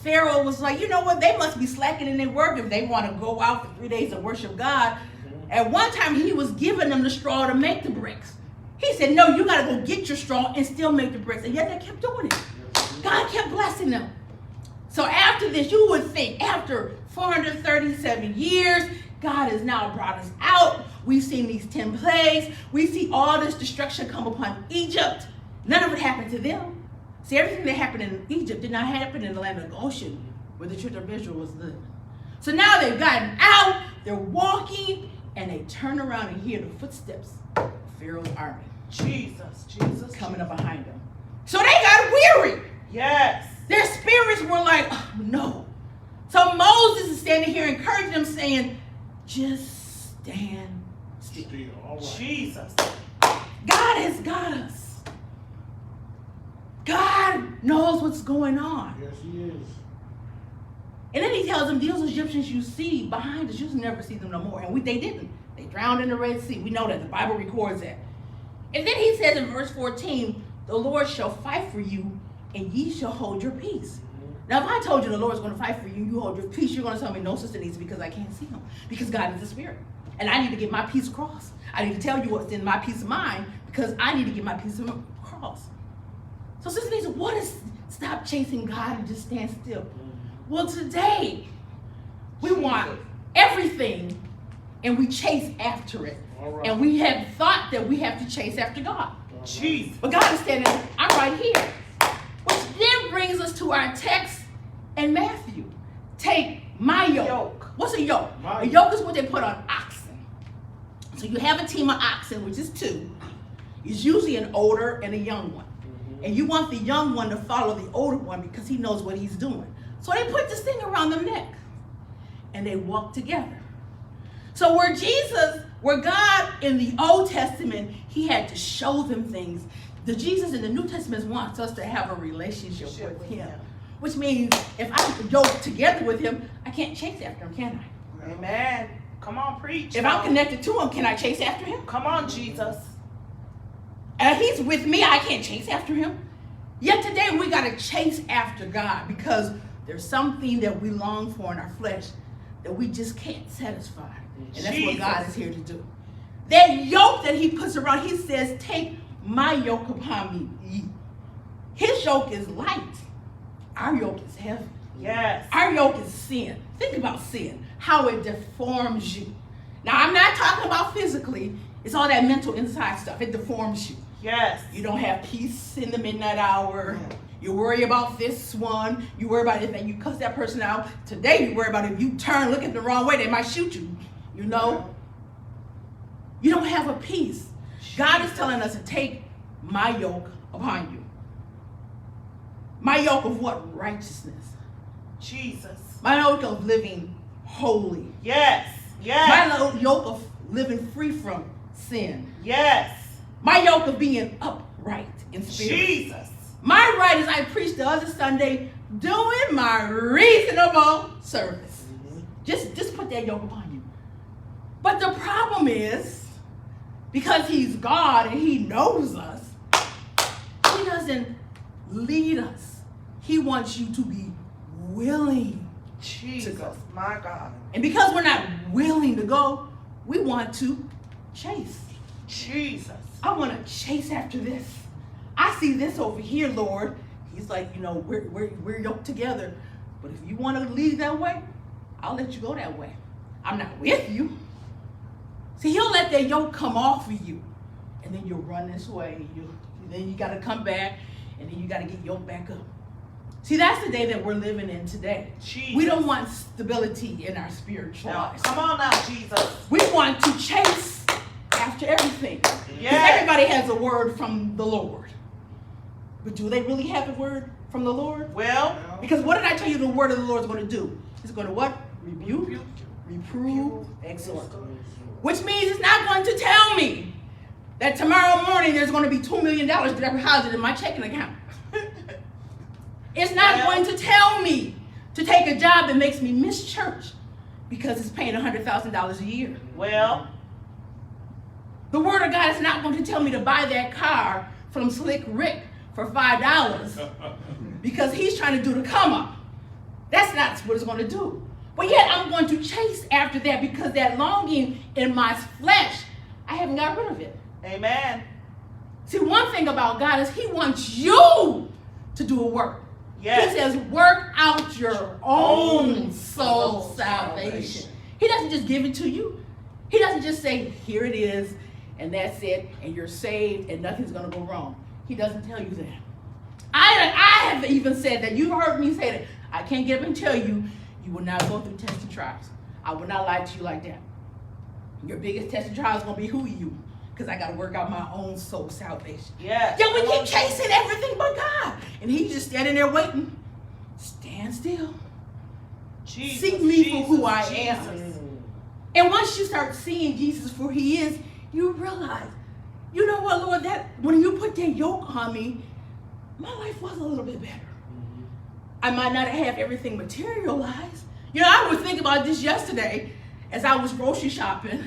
Pharaoh was like, you know what, they must be slacking in their work if they want to go out for 3 days and worship God. At one time, he was giving them the straw to make the bricks. He said, no, you got to go get your straw and still make the bricks. And yet they kept doing it. God kept blessing them. So after this, you would think, after 437 years, God has now brought us out. We've seen these 10 plagues. We see all this destruction come upon Egypt. None of it happened to them. See, everything that happened in Egypt did not happen in the land of Goshen, where the children of Israel was living. So now they've gotten out, they're walking, and they turn around and hear the footsteps of Pharaoh's army. Jesus. Coming up behind them. So they got weary. Yes. Their spirits were like, oh, no. So Moses is standing here encouraging them, saying, just stand still. All right. Jesus. God has got us. God knows what's going on. Yes, he is. And then he tells them, those Egyptians you see behind us, you'll never see them no more. And they didn't. They drowned in the Red Sea. We know that. The Bible records that. And then he says in verse 14, the Lord shall fight for you, and ye shall hold your peace. Now, if I told you the Lord's going to fight for you, you hold your peace, you're going to tell me no, sister Anissa, because I can't see him. Because God is the spirit. And I need to get my peace across. I need to tell you what's in my peace of mind, because I need to get my peace across. So sister Anissa, what is stop chasing God and just stand still? Well, today, we want everything, and we chase after it. All right. And we have thought that we have to chase after God. Jesus. But God is standing, I'm right here. Which then brings us to our text in Matthew. Take my yoke. What's a yoke? My A yoke is what they put on oxen. So you have a team of oxen, which is two. It's usually an older and a young one. And you want the young one to follow the older one because he knows what he's doing. So they put this thing around the neck. And they walk together. So where God in the Old Testament, he had to show them things. The Jesus in the New Testament wants us to have a relationship with him. Which means if I go together with him, I can't chase after him, can I? Amen. Come on, preach. If I'm connected to him, can I chase after him? Come on, Jesus. And he's with me, I can't chase after him. Yet today we got to chase after God because there's something that we long for in our flesh that we just can't satisfy. And that's what God is here to do. That yoke that he puts around, he says, take my yoke upon me. His yoke is light. Our yoke is heavy. Yes. Our yoke is sin. Think about sin, how it deforms you. Now, I'm not talking about physically. It's all that mental inside stuff. It deforms you. Yes. You don't have peace in the midnight hour. You worry about this one. You worry about if you cuss that person out. Today, you worry about if you turn, look at the wrong way, they might shoot you. You know? You don't have a peace. God is telling us to take my yoke upon you. My yoke of what? Righteousness. Jesus. My yoke of living holy. Yes. Yes. My yoke of living free from sin. Yes. My yoke of being upright in spirit. Jesus. My right, as I preached the other Sunday, doing my reasonable service. Just put that yoke upon you. But the problem is, because he's God and he knows us, he doesn't lead us. He wants you to be willing Jesus. to go. My God. And because we're not willing to go, we want to chase. Jesus. I want to chase after this. I see this over here, Lord. He's like, we're yoked together. But if you want to lead that way, I'll let you go that way. I'm not with you. See, he'll let that yoke come off of you. And then you'll run this way. Then you got to come back. And then you got to get yoked back up. See, that's the day that we're living in today. Jesus. We don't want stability in our spiritual Now, lives. come on now, Jesus. We want to chase after everything. Because Yes. everybody has a word from the Lord. But do they really have the word from the Lord? Well, Because what did I tell you the word of the Lord is going to do? It's going to what? Rebuke, reprove, exhort. Which means it's not going to tell me that tomorrow morning there's going to be $2 million deposited in my checking account. It's not going to tell me to take a job that makes me miss church because it's paying $100,000 a year. well, The word of God is not going to tell me to buy that car from Slick Rick for $5 because he's trying to do the come up. That's not what it's going to do. But yet I'm going to chase after that because that longing in my flesh, I haven't got rid of it. amen. See, one thing about God is he wants you to do a work. Yes. He says, work out your own soul salvation. He doesn't just give it to you. He doesn't just say, here it is, and that's it, and you're saved, and nothing's going to go wrong. He doesn't tell you that. I have even said that. You've heard me say that. I can't get up and tell you, You will not go through tests and trials. I will not lie to you like that. Your biggest test and trial is going to be who are you? Because I got to work out my own soul salvation. Yes. Yeah, we keep chasing everything but God. And he's just standing there waiting. Stand still. Jesus, See me for who I Jesus. am. And once you start seeing Jesus for who he is, you realize, you know what, Lord, that when you put that yoke on me, my life was a little bit better. I might not have everything materialized. You know, I was thinking about this yesterday as I was grocery shopping.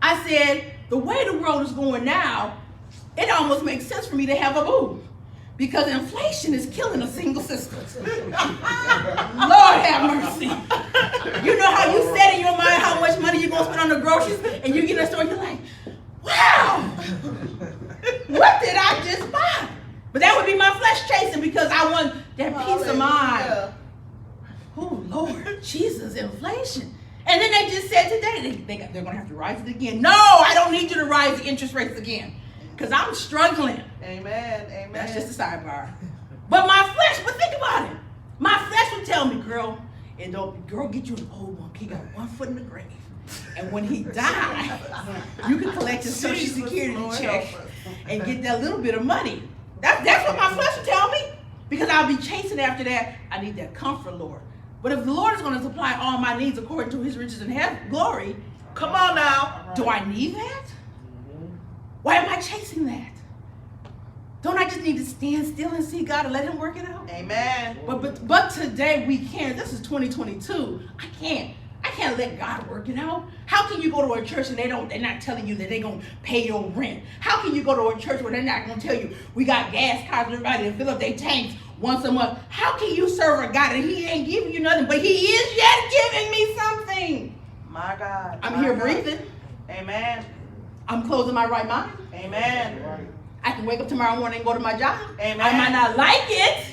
I said, the way the world is going now, it almost makes sense for me to have a boo. Because inflation is killing a single sister. Lord have mercy. You know how you set in your mind how much money you're going to spend on the groceries, and you get in a store and you're like, wow, what did I just buy? But that would be my flesh chasing because I want that peace of mind. Oh, Lord, Jesus, inflation. And then they just said today, they're going to have to rise it again. No, I don't need you to rise the interest rates again because I'm struggling. Amen. Amen. That's just a sidebar. But my flesh, but think about it. My flesh would tell me, girl, get you an old one. He got one foot in the grave. And when he died, you can collect his Social Security check and get that little bit of money. That's what my flesh would tell me. Because I'll be chasing after that. I need that comfort, Lord. But if the Lord is going to supply all my needs according to his riches and glory, come on now. Do I need that? Why am I chasing that? Don't I just need to stand still and see God and let him work it out? Amen. But today we can't. This is 2022. I can't let God work it out. How can you go to a church and they're not telling you that they're gonna pay your rent? How can you go to a church where they're not gonna tell you we got gas cars for everybody to fill up their tanks once a month? How can you serve a God and he ain't giving you nothing, but he is yet giving me something? My God. I'm here breathing. Amen. I'm closing my right mind. Amen. I can wake up tomorrow morning and go to my job. Amen. I might not like it,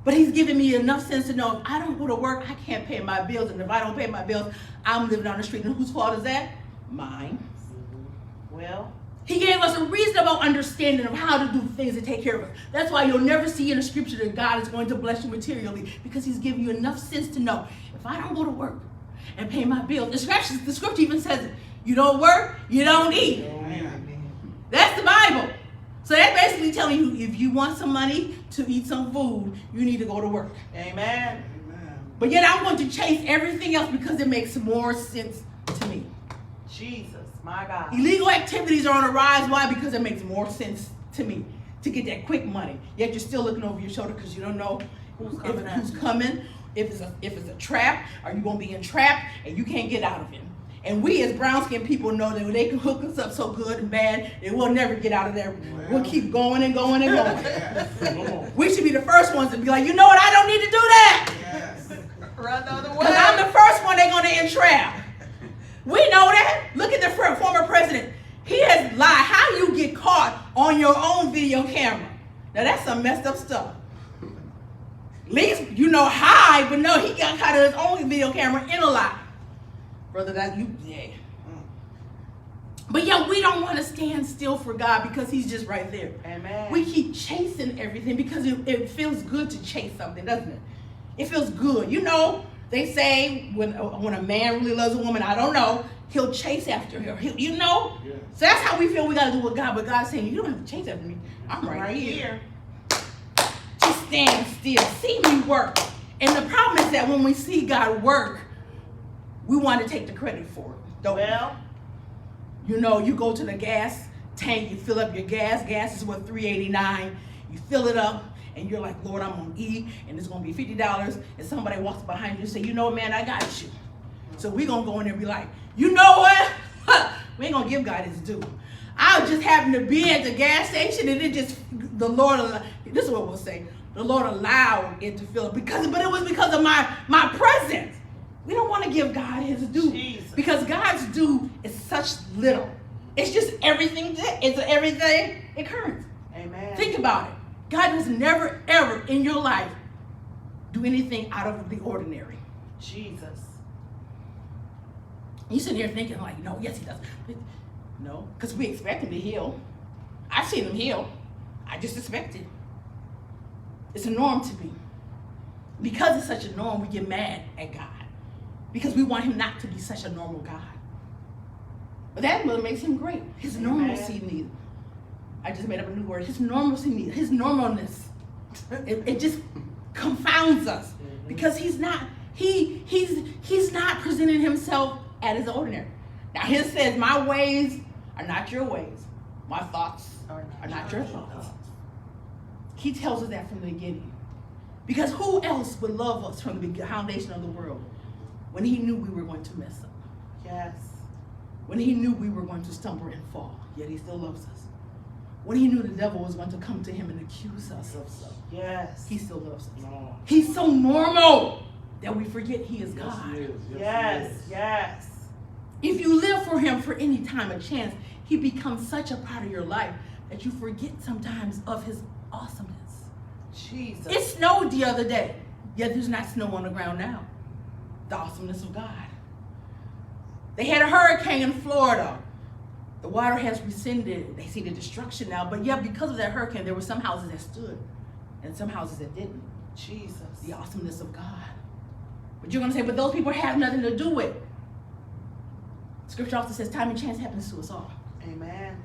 but he's giving me enough sense to know if I don't go to work, I can't pay my bills. And if I don't pay my bills, I'm living on the street. And whose fault is that? Mine. Well, he gave us a reasonable understanding of how to do things and take care of us. That's why you'll never see in the scripture that God is going to bless you materially, because he's giving you enough sense to know if I don't go to work and pay my bills. The scripture even says it. You don't work, you don't eat. That's the Bible. So that's basically telling you if you want some money to eat some food, you need to go to work. Amen. But yet I'm going to chase everything else because it makes more sense to me. Jesus, my God. Illegal activities are on the rise. Why? Because it makes more sense to me to get that quick money. Yet you're still looking over your shoulder because you don't know who's coming. If it's a trap, are you going to be entrapped and you can't get out of it? And we as brown-skinned people know that they can hook us up so good and bad that we'll never get out of there. We'll keep going and going and going. We should be the first ones to be like, you know what, I don't need to do that. Run the other way. Because I'm the first one they're going to entrap. We know that. Look at the former president. He has lied. How you get caught on your own video camera? Now that's some messed up stuff. At least you know how, but no, he got caught on his own video camera in a lie. Brother, yeah. But yeah, we don't want to stand still for God because he's just right there. Amen. We keep chasing everything because it feels good to chase something, doesn't it? It feels good. You know, they say when a man really loves a woman, I don't know, he'll chase after her. You know? Yeah. So that's how we feel we got to do with God. But God's saying, you don't have to chase after me. I'm right here. Just stand still. See me work. And the problem is that when we see God work, we want to take the credit for it, don't we? You know, you go to the gas tank, you fill up your gas. Gas is what, $3.89. You fill it up, and you're like, Lord, I'm going to eat, and it's going to be $50. And somebody walks behind you and say, you know what, man, I got you. So we're going to go in there and be like, you know what? We ain't going to give God his due. I just happened to be at the gas station, and it just, the Lord, this is what we'll say, the Lord allowed it to fill up, but it was because of my presence. We don't want to give God his due. Jesus. Because God's due is such little. It's just everything. It's everything occurrence. Amen. Think about it. God does never, ever in your life do anything out of the ordinary. Jesus. You sitting here thinking like, no, yes, he does. But no, because we expect him to heal. I've seen him heal. I just expect it. It's a norm to me. because it's such a norm, we get mad at God. Because we want him not to be such a normal God. But that what makes him great. His normalcy needs. I just made up a new word. His normalcy needs. His normalness. It just confounds us. Because he's not presenting himself as ordinary. Now his says, my ways are not your ways. My thoughts are not your thoughts. He tells us that from the beginning. Because who else would love us from the foundation of the world when he knew we were going to mess up? Yes. When he knew we were going to stumble and fall, yet he still loves us. When he knew the devil was going to come to him and accuse us of stuff, Yes. he still loves us. No. He's so normal that we forget he is God. Yes. Yes. If you live for him for any time, a chance, he becomes such a part of your life that you forget sometimes of his awesomeness. Jesus. It snowed the other day, yet there's not snow on the ground now. The awesomeness of God. They had a hurricane in Florida. The water has rescinded. They see the destruction now, but yet because of that hurricane, there were some houses that stood and some houses that didn't. Jesus. The awesomeness of God. But you're going to say, but those people have nothing to do with it. Scripture also says time and chance happens to us all. Amen.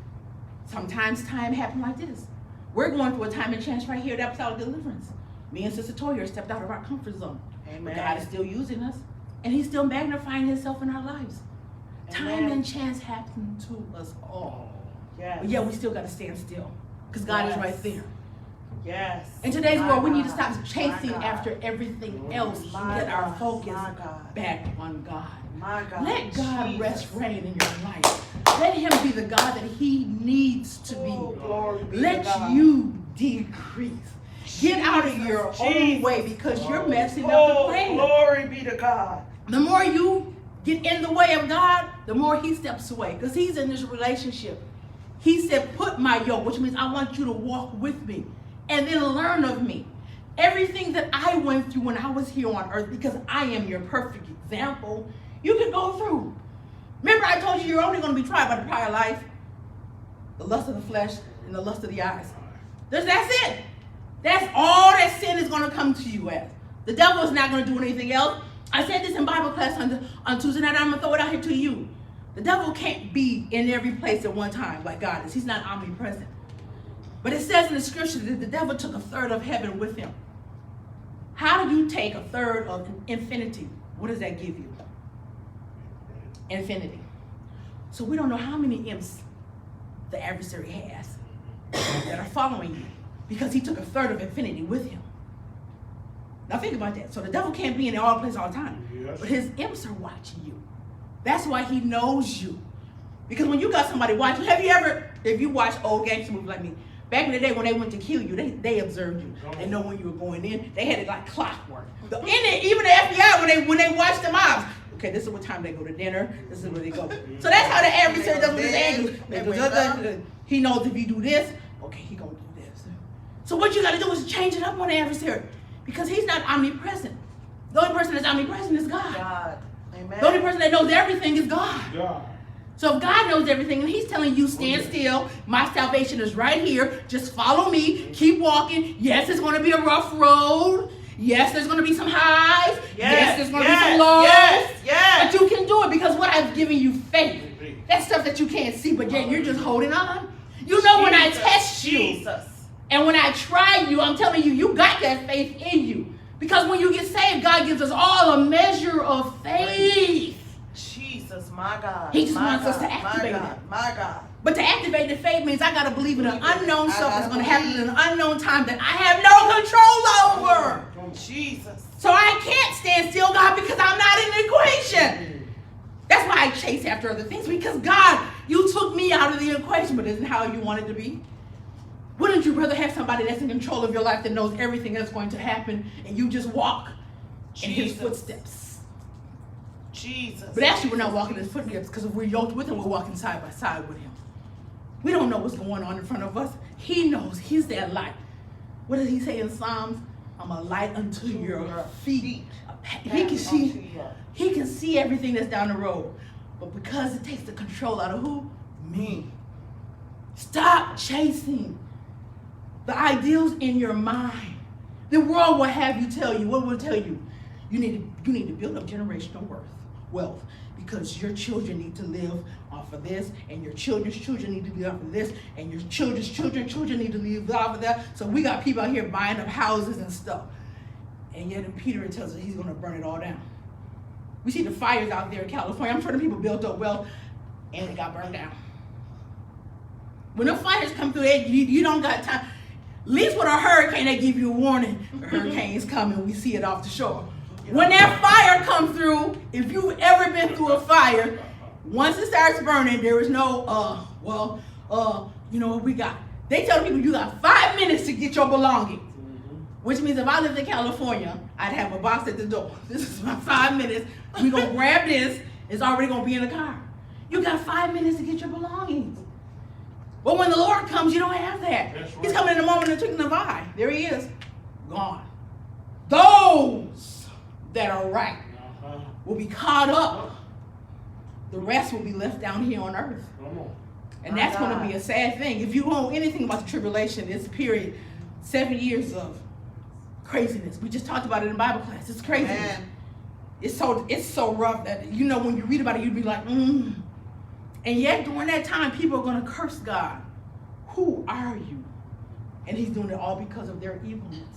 Sometimes time happens like this. We're going through a time and chance right here at Apostolic Deliverance. Me and Sister Toya stepped out of our comfort zone. Amen. But God is still using us, and he's still magnifying himself in our lives. Time Amen. and chance happen to us all. Yes. But yeah, we still got to stand still because God is right there. Yes. In today's My world, we need to God. stop chasing My God. after everything else and My get our God. focus My God. back on God. My God. Let God Jesus. rest reign in your life. Let him be the God that he needs to Oh, be. glory be to Let God. you decrease. Get out of your own Jesus. way because you're messing up the Oh, plan. glory be to God. The more you get in the way of God, the more he steps away because he's in this relationship. He said, put my yoke, which means I want you to walk with me and then learn of me. Everything that I went through when I was here on earth, because I am your perfect example, you can go through. Remember I told you you're only going to be tried by the pride of life, the lust of the flesh, and the lust of the eyes. That's it. That's all that sin is going to come to you as. The devil is not going to do anything else. I said this in Bible class on Tuesday night. I'm going to throw it out here to you. The devil can't be in every place at one time like God is. He's not omnipresent. But it says in the scripture that the devil took a third of heaven with him. How do you take a third of infinity? What does that give you? Infinity. So we don't know how many imps the adversary has that are following you because he took a third of infinity with him. Now think about that. So the devil can't be in all places all the time. Yes. But his imps are watching you. That's why he knows you. Because when you got somebody watching, if you watch old gangster movies like me, back in the day when they went to kill you, they observed you. They know when you were going in. They had it like clockwork. Even the FBI, when they watched the mobs, okay, this is what time they go to dinner. This is where they go. So that's how the adversary does with his angels. He knows if you do this, okay, he gonna do this. So what you gotta do is change it up on the adversary. Because he's not omnipresent. The only person that's omnipresent is God. God. Amen. The only person that knows everything is God. God. So if God knows everything and he's telling you, stand still, my salvation is right here, just follow me, keep walking. Yes, it's going to be a rough road. Yes, there's going to be some highs. Yes, there's going to be some lows. Yes. But you can do it because what I've given you faith. That's stuff that you can't see, but yet you're just holding on. You know when I test you Jesus. and when I try you, I'm telling you, you got that faith in you. Because when you get saved, God gives us all a measure of faith. Jesus, my God. He just my wants us God, to activate my it. God, my God. But to activate the faith means I got to believe in an unknown I stuff that's gotta going to happen in believe. an unknown time that I have no control over. Jesus. So I can't stand still, God, because I'm not in the equation. That's why I chase after other things, because God, you took me out of the equation, but isn't how you want it to be. Wouldn't you rather have somebody that's in control of your life that knows everything that's going to happen and you just walk in his Jesus. footsteps? Jesus. But actually, we're not walking in his footsteps because if we're yoked with him, we're walking side by side with him. We don't know what's going on in front of us. He knows. He's that light. What does he say in Psalms? I'm a light unto your feet. He can see everything that's down the road. But because it takes the control out of who? Me. Stop chasing the ideals in your mind. The world will have you tell you, what will tell you? You need to build up generational wealth because your children need to live off of this, and your children's children need to live off of this, and your children's children need to live off of that. So we got people out here buying up houses and stuff. And yet in Peter it tells us he's going to burn it all down. We see the fires out there in California. I'm sure the people built up wealth and it got burned down. When the fires come through, you don't got time. At least with a hurricane, they give you a warning. The hurricane is coming. We see it off the shore. When that fire comes through, if you've ever been through a fire, once it starts burning, there is no, you know what we got. They tell people you got 5 minutes to get your belongings. Which means if I lived in California, I'd have a box at the door. This is my 5 minutes. We're going to grab this. It's already going to be in the car. You got 5 minutes to get your belongings. But when the Lord comes, you don't have that. Right. He's coming in a moment of twinkling of an eye. There he is. Gone. Those that are right will be caught up. The rest will be left down here on earth. And that's going to be a sad thing. If you know anything about the tribulation, this period, 7 years of craziness. We just talked about it in Bible class. It's crazy. It's so rough that, you know, when you read about it, you'd be like, And yet during that time, people are going to curse God. Who are you? And he's doing it all because of their evilness.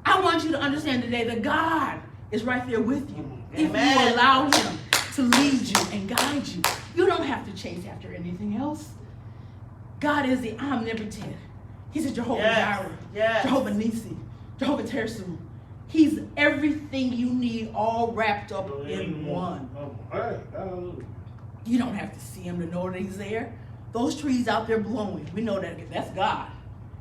I want you to understand today that God is right there with you. Amen. If you allow him to lead you and guide you, you don't have to chase after anything else. God is the omnipotent. He's a Jehovah Jireh, Jehovah Nissi, Jehovah Tersu. He's everything you need all wrapped up in one. You don't have to see him to know that he's there. Those trees out there blowing, we know that that's God.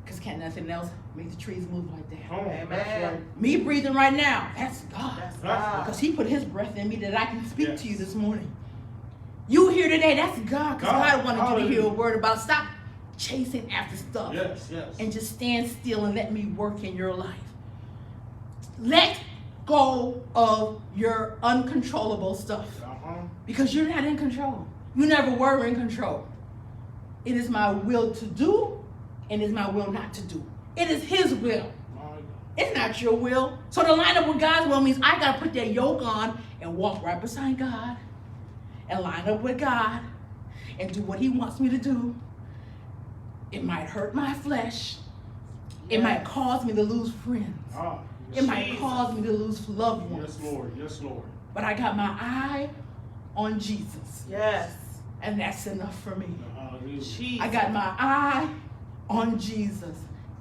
Because can't nothing else make the trees move like that. Amen. Me breathing right now, that's God. That's God. Because he put his breath in me that I can speak to you this morning. You here today, that's God. Because God wanted you to hear a word about stop chasing after stuff. And just stand still and let me work in your life. Let go of your uncontrollable stuff. Because you're not in control. You never were in control. It is my will to do, and it's my will not to do. It is his will. It's not your will. So to line up with God's will means I got to put that yoke on and walk right beside God and line up with God and do what he wants me to do. It might hurt my flesh. It might cause me to lose friends. It might cause me to lose loved ones. Yes, Lord. Yes, Lord. But I got my eye on Jesus. Yes. And that's enough for me. Jesus. I got my eye on Jesus.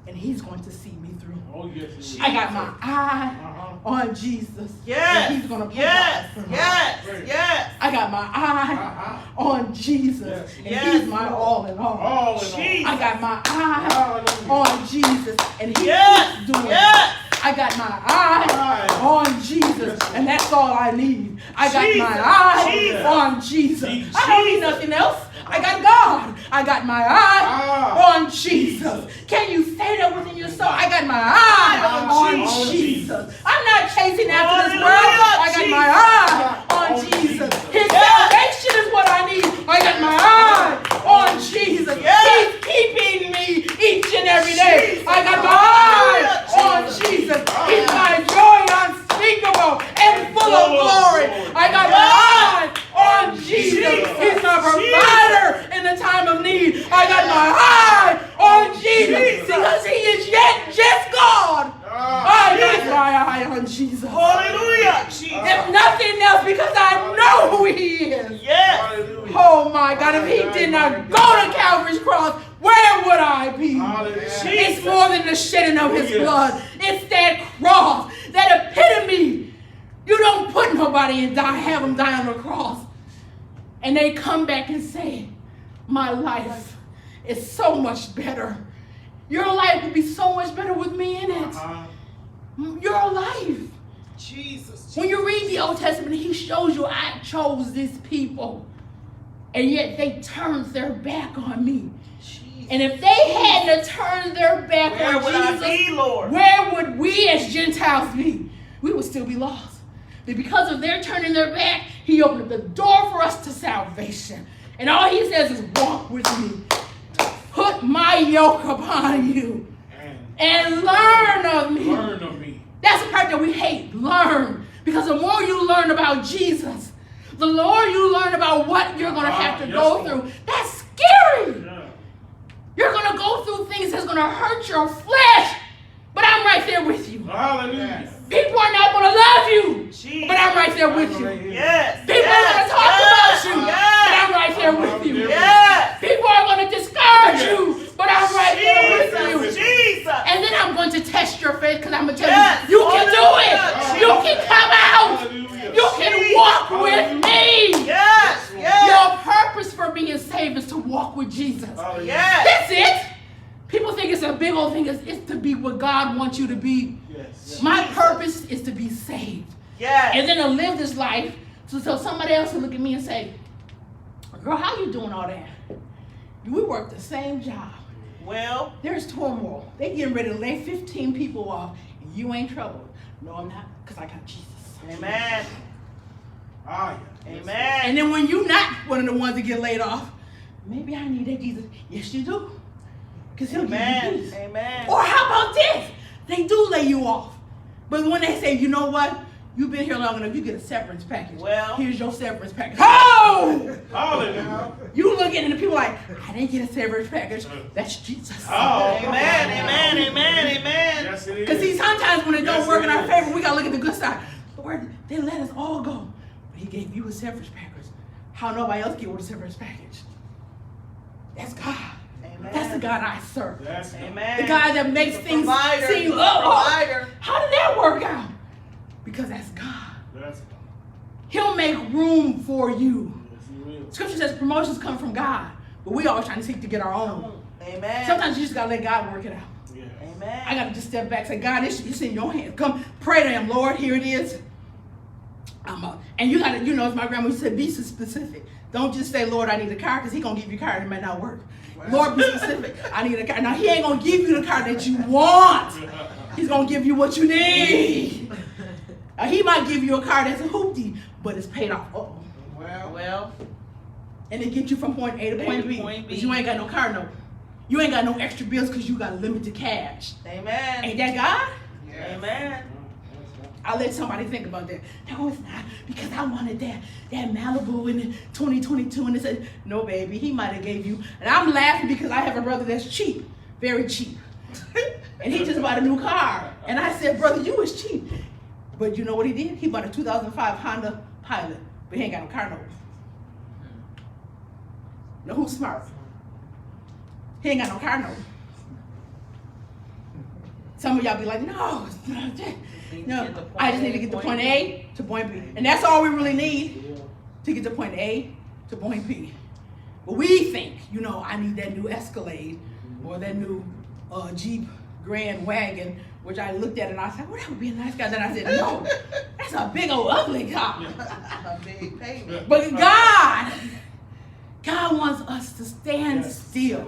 And he's going to see me through. Oh, yes, I got my eye on Jesus. Yes. And he's going to provide for me. Yes. I got my eye on Jesus. And he's my all in all. I got my eye on Jesus. And he's doing it. I got my eye on Jesus, and that's all I need. I got my eye on Jesus. I don't need nothing else. I got God. I got my eye on Jesus. Can you say that within your soul? I got my eye on Jesus. I'm not chasing after this world. I got my eye on Jesus. His salvation is what I need. I got my eye on Jesus. He's keeping me each and every day. I got my eye on Jesus. He's my joy unspeakable and full of glory. I got my eye on Jesus. He's my provider in the time of need. I got my eye on Jesus because he is yet just God. I got my eye on Jesus. Hallelujah. Jesus. If nothing else, because I know who he is. Yes. Oh my God, if he did not go to Calvary's cross, where would I be? It's more than the shedding of his blood. It's that cross, that epitome. You don't put nobody and have them die on the cross. And they come back and say, my life is so much better. Your life would be so much better with me in it. Your life. Jesus. When you read the Old Testament, he shows you I chose this people. And yet they turned their back on me. Jesus. And if they hadn't turned their back on Jesus, where would we as Gentiles be? We would still be lost. But because of their turning their back, he opened up the door for us to salvation. And all he says is walk with me. Put my yoke upon you and learn of me. Learn of me. That's the part that we hate. Learn. Because the more you learn about Jesus, the more you learn about what you're going to have to go through. That's scary. Yeah. You're going to go through things that's going to hurt your flesh. But I'm right there with you. Hallelujah. People are not going to love you. Jesus. But I'm right there with you. Yes. People are going to talk about you. But I'm right there with you. Yes. People are going to discourage you. But I'm right there with you. Jesus. And then I'm going to test your faith because I'm going to tell Yes. you, you can do it. Hallelujah. You can come out. Hallelujah. You can walk with me. Yes. Yes. Your purpose for being saved is to walk with Jesus. Yes. That's it. People think it's a big old thing. It's to be what God wants you to be. Yes. My purpose is to be saved. Yes. And then to live this life so somebody else will look at me and say, girl, how you doing all that? We work the same job. Well, There's turmoil. They getting ready to lay 15 people off, and you ain't troubled. No, I'm not, because I got Jesus. amen. Ah, yeah. Amen. And then when you're not one of the ones that get laid off, maybe I need that Jesus. Yes, you do. Because he'll give you Amen. peace. Amen. Or how about this? They do lay you off. But when they say, you know what? You've been here long enough, you get a severance package. Well. Here's your severance package. Oh! Hallelujah. You look at it and the people like, I didn't get a severance package. That's Jesus. Oh. Amen. Amen. Amen. Amen. Yes, it is. Because see, sometimes when it don't Yes, work it in our is. favor, we got to look at the good side. Lord, they let us all go. But he gave you a severance package. How nobody else get with a severance package? That's God. Amen. That's the God I serve. Yes. Amen. The God that makes The things provider. seem, The oh, provider. how did that work out? Because that's God. Yes. He'll make room for you. Yes, he will. Scripture says promotions come from God, but we always trying to seek to get our own. Amen. Sometimes you just gotta let God work it out. Yes. Amen. I gotta just step back and say, God, it's in your hands. Come pray to him, Lord, here it is. And you gotta, as my grandma said, be specific. Don't just say, Lord, I need a car, because he gonna give you a car and it might not work. Lord, be specific. I need a car. Now, he ain't gonna give you the car that you want. He's gonna give you what you need. He might give you a car that's a hoopty, but it's paid off. Uh-oh. Well. And it gets you from point A to point B. Point B. But you ain't got no car note. You ain't got no extra bills because you got limited cash. Amen. Ain't that God? Amen. I'll let somebody think about that. No, it's not, because I wanted that Malibu in 2022, and it said, no, baby, he might have gave you. And I'm laughing because I have a brother that's cheap, very cheap. And he just bought a new car. And I said, brother, you was cheap. But you know what he did? He bought a 2005 Honda Pilot, but he ain't got no car note. Now, who's smart? He ain't got no car note. Some of y'all be like, no, I just need to get to point A to point B. And that's all we really need to get to point A to point B. But we think, I need that new Escalade or that new Jeep Grand Wagon, which I looked at and I said, well, that would be a nice car. Then I said, no, that's a big old ugly car. A big payment. But God wants us to stand still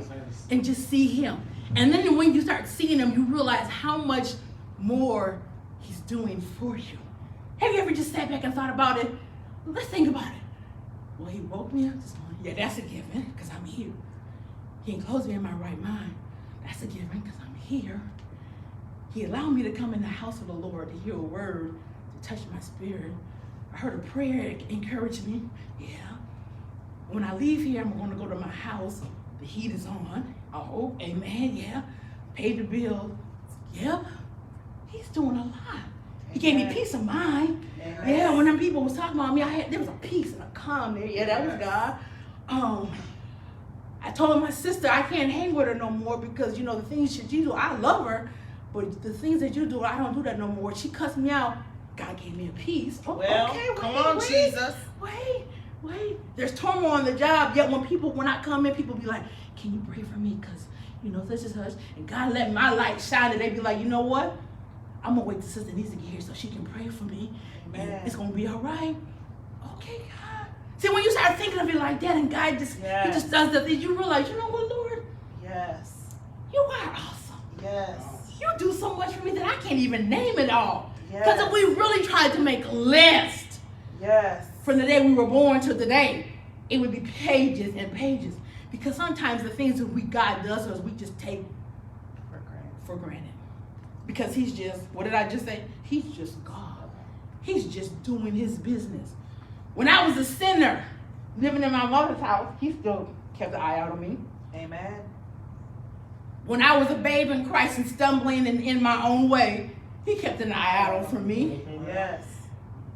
and just see him. And then when you start seeing him, you realize how much more he's doing for you. Have you ever just sat back and thought about it? Let's think about it. Well, he woke me up this morning. Yeah, that's a given, because I'm here. He enclosed me in my right mind. That's a given, because I'm here. He allowed me to come in the house of the Lord to hear a word, to touch my spirit. I heard a prayer that encouraged me. Yeah. When I leave here, I'm going to go to my house. The heat is on. I hope. Amen. Yeah. Paid the bill. Yep. He's doing a lot. He gave me peace of mind. Amen. Yeah. When them people was talking about me, there was a peace and a calm there. Yeah, that was God. I told my sister I can't hang with her no more because the things that you do, I love her, but the things that you do, I don't do that no more. She cussed me out. God gave me a peace. Oh, Well, okay, come on, Jesus. Wait. There's turmoil on the job. Yet when I come in, people be like, can you pray for me? Because, such and such. And God let my light shine. And they be like, you know what? I'm going to wait till Sister Anissa get here so she can pray for me. Amen. And it's going to be all right. Okay, God. See, when you start thinking of it like that and God he just does the things, you realize, you know what, Lord? Yes. You are awesome. Yes. You do so much for me that I can't even name it all. Yes. Because if we really tried to make a list from the day we were born to today, it would be pages and pages. Because sometimes the things that God does to us, we just take for granted. Because he's just, what did I just say? He's just God. He's just doing his business. When I was a sinner, living in my mother's house, he still kept an eye out on me. Amen. When I was a babe in Christ and stumbling in my own way, he kept an eye out for me. Yes.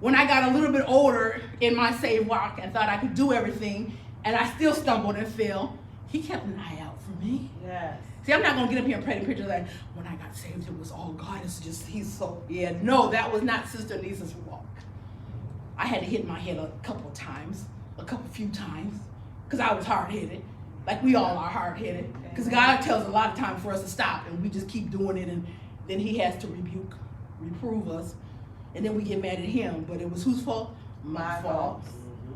When I got a little bit older in my saved walk and thought I could do everything, and I still stumbled and fell, he kept an eye out for me. Yes. See, I'm not going to get up here and paint a picture like, when I got saved, it was all God. It's just, he's so, yeah. No, that was not Sister Anissa's walk. I had to hit my head a few times, because I was hard-headed. Like we all are hard-headed. Because God tells a lot of times for us to stop, and we just keep doing it, and then he has to reprove us, and then we get mad at him. But it was whose fault? My fault.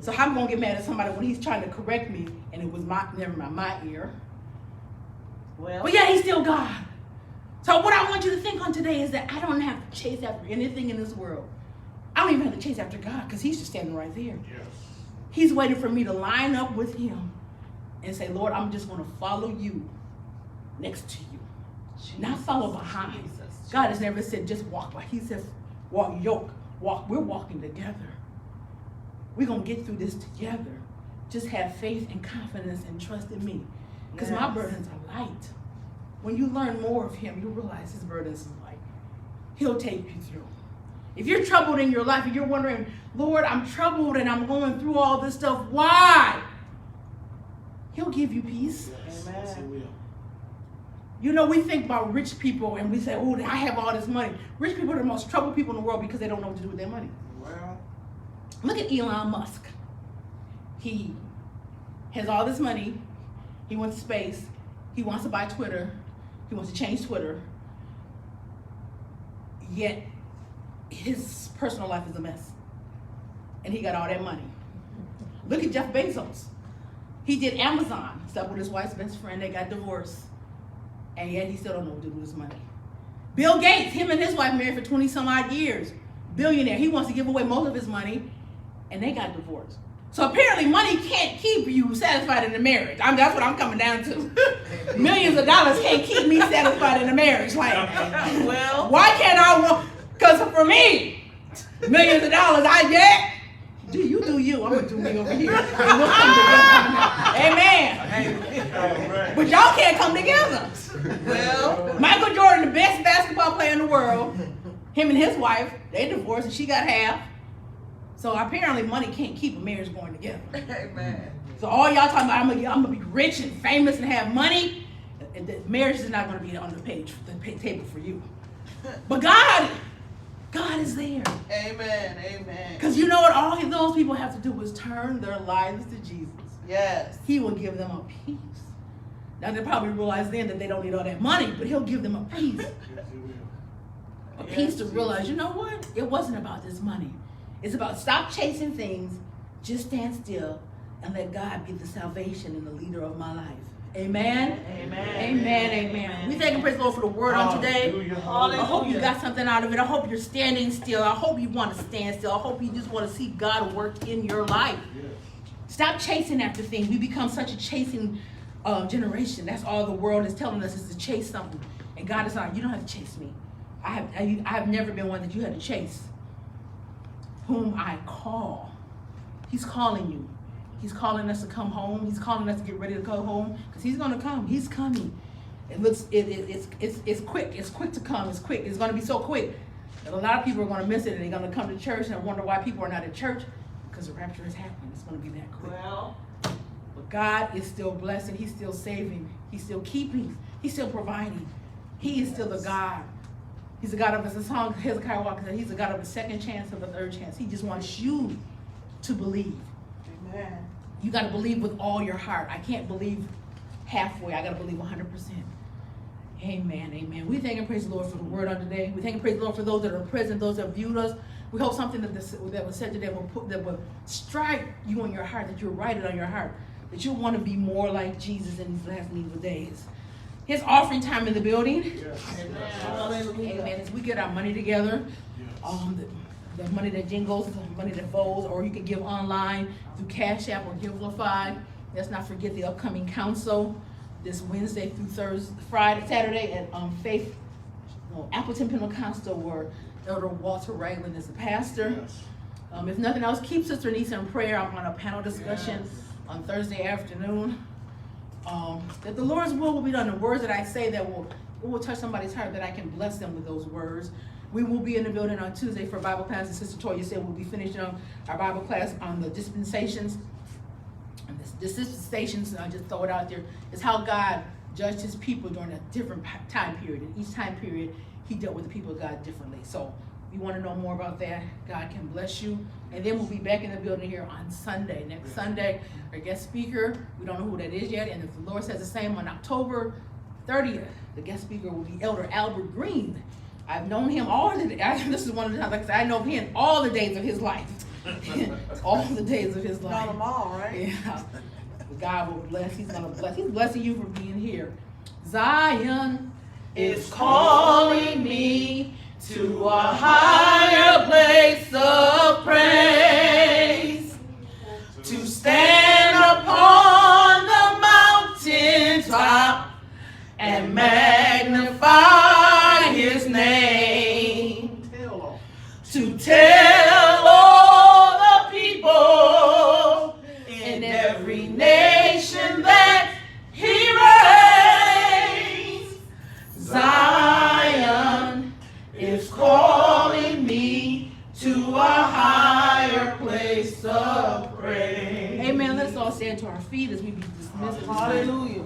So how am I going to get mad at somebody when he's trying to correct me, and it was my ear? Well, But yeah, he's still God. So what I want you to think on today is that I don't have to chase after anything in this world. I don't even have to chase after God, because he's just standing right there. Yes. He's waiting for me to line up with him and say, Lord, I'm just going to follow you next to you, not follow behind. God has never said just walk by. He says walk, walk. We're walking together. We're going to get through this together. Just have faith and confidence and trust in me, because my burdens are light. When you learn more of him, you realize his burdens are light. He'll take you through. If you're troubled in your life and you're wondering, Lord, I'm troubled and I'm going through all this stuff, why? He'll give you peace. Yes. Amen. Yes, he will. You know, we think about rich people and we say, oh, I have all this money. Rich people are the most troubled people in the world because they don't know what to do with their money. Well, Look at Elon Musk. He has all this money. He wants space. He wants to buy Twitter. He wants to change Twitter. Yet his personal life is a mess. And he got all that money. Look at Jeff Bezos. He did Amazon, slept with his wife's best friend. They got divorced. And yet he still don't know what to do with his money. Bill Gates, him and his wife married for 20 some odd years. Billionaire. He wants to give away most of his money. And they got divorced. So apparently money can't keep you satisfied in a marriage. That's what I'm coming down to. Millions of dollars can't keep me satisfied in a marriage. Like, well, why can't I want, because for me, millions of dollars, do you. I'm going to do me over here. And we'll come together. Amen. But y'all can't come together. well, Michael Jordan, the best basketball player in the world, him and his wife, they divorced and she got half. So apparently money can't keep a marriage going together. amen. So all y'all talking about, I'm gonna be rich and famous and have money, and the marriage is not gonna be on the table for you. But God is there. Amen. Amen. Because you know what all those people have to do is turn their lives to Jesus. Yes. He will give them a peace. Now they probably realize then that they don't need all that money, but he'll give them a peace. yes, he will. A peace to realize, you know what? It wasn't about this money. It's about stop chasing things, just stand still, and let God be the salvation and the leader of my life. Amen? Amen. Amen, amen. We thank and praise the Lord for the word on today. Hallelujah. I hope you got something out of it. I hope you're standing still. I hope you want to stand still. I hope you just want to see God work in your life. Yes. Stop chasing after things. We become such a chasing generation. That's all the world is telling us, is to chase something. And God is like, you don't have to chase me. I have never been one that you had to chase. Whom I call. He's calling you. He's calling us to come home. He's calling us to get ready to go home, because he's going to come. He's coming. It's quick. It's quick to come. It's quick. It's going to be so quick that a lot of people are going to miss it, and they're going to come to church and wonder why people are not at church, because the rapture is happening. It's going to be that quick. Well, But God is still blessing. He's still saving. He's still keeping. He's still providing. He is still the God. He's the God of the song Hezekiah Walker said, he's the God of the second chance, of the third chance. He just wants you to believe. amen. You got to believe with all your heart. I can't believe halfway. I got to believe 100%. Amen, amen. We thank and praise the Lord for the word on today. We thank and praise the Lord for those that are present, those that have viewed us. We hope something that was said today that will strike you in your heart, that you'll write it on your heart, that you'll want to be more like Jesus in these last and evil days. His offering time in the building. Yes. Hallelujah. Amen. As we get our money together, the money that jingles, the money that folds, or you can give online through Cash App or Givelify. Let's not forget the upcoming council this Wednesday through Saturday at Faith Appleton Pentecostal, where Elder Walter Ragland is the pastor. Yes. If nothing else, keep Sister Anissa in prayer. I'm on a panel discussion on Thursday afternoon. That the Lord's will be done. The words that I say that will touch somebody's heart, that I can bless them with those words. We will be in the building on Tuesday for Bible class, and Sister Toya said we'll be finishing up our Bible class on the dispensations. And the dispensations, I'll just throw it out there, is how God judged his people during a different time period. In each time period, he dealt with the people of God differently. So if you want to know more about that, God can bless you. And then we'll be back in the building here on Sunday. Next Sunday, our guest speaker, we don't know who that is yet. And if the Lord says the same, on October 30th, the guest speaker will be Elder Albert Green. I've known him this is one of the times, like I said, I know him all the days of his life. All the days of his life. Not them all, right? Yeah. God will bless. He's going to bless. He's blessing you for being here. Zion Is calling me to a higher place of praise, to stand upon the mountaintop and magnify his name, to tell all the people in every nation that he reigns. Zion is calling me to a higher place of praise. Amen. Let's all stand to our feet as we be dismissed. Hallelujah.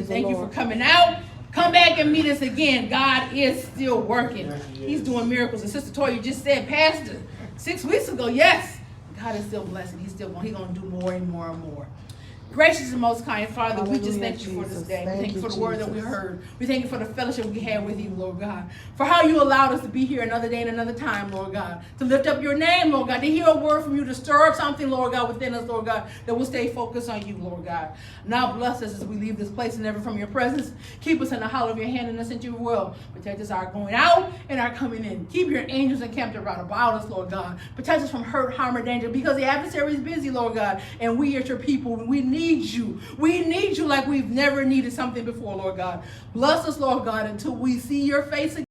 Thank you for coming out. Come back and meet us again. God is still working. He's doing miracles. And Sister Toya just said, Pastor, 6 weeks ago, yes, God is still blessing. He's going to do more and more and more. Gracious and most kind Father, we just thank you for this day. We thank you for the word that we heard. We thank you for the fellowship we had with you, Lord God. For how you allowed us to be here another day and another time, Lord God. To lift up your name, Lord God. To hear a word from you, to stir up something, Lord God, within us, Lord God, that will stay focused on you, Lord God. Now bless us as we leave this place and never from your presence. Keep us in the hollow of your hand and us into your will. Protect us our going out and our coming in. Keep your angels encamped around about us, Lord God. Protect us from hurt, harm, or danger, because the adversary is busy, Lord God, and we as your people, we need you. We need you like we've never needed something before, Lord God. Bless us, Lord God, until we see your face again.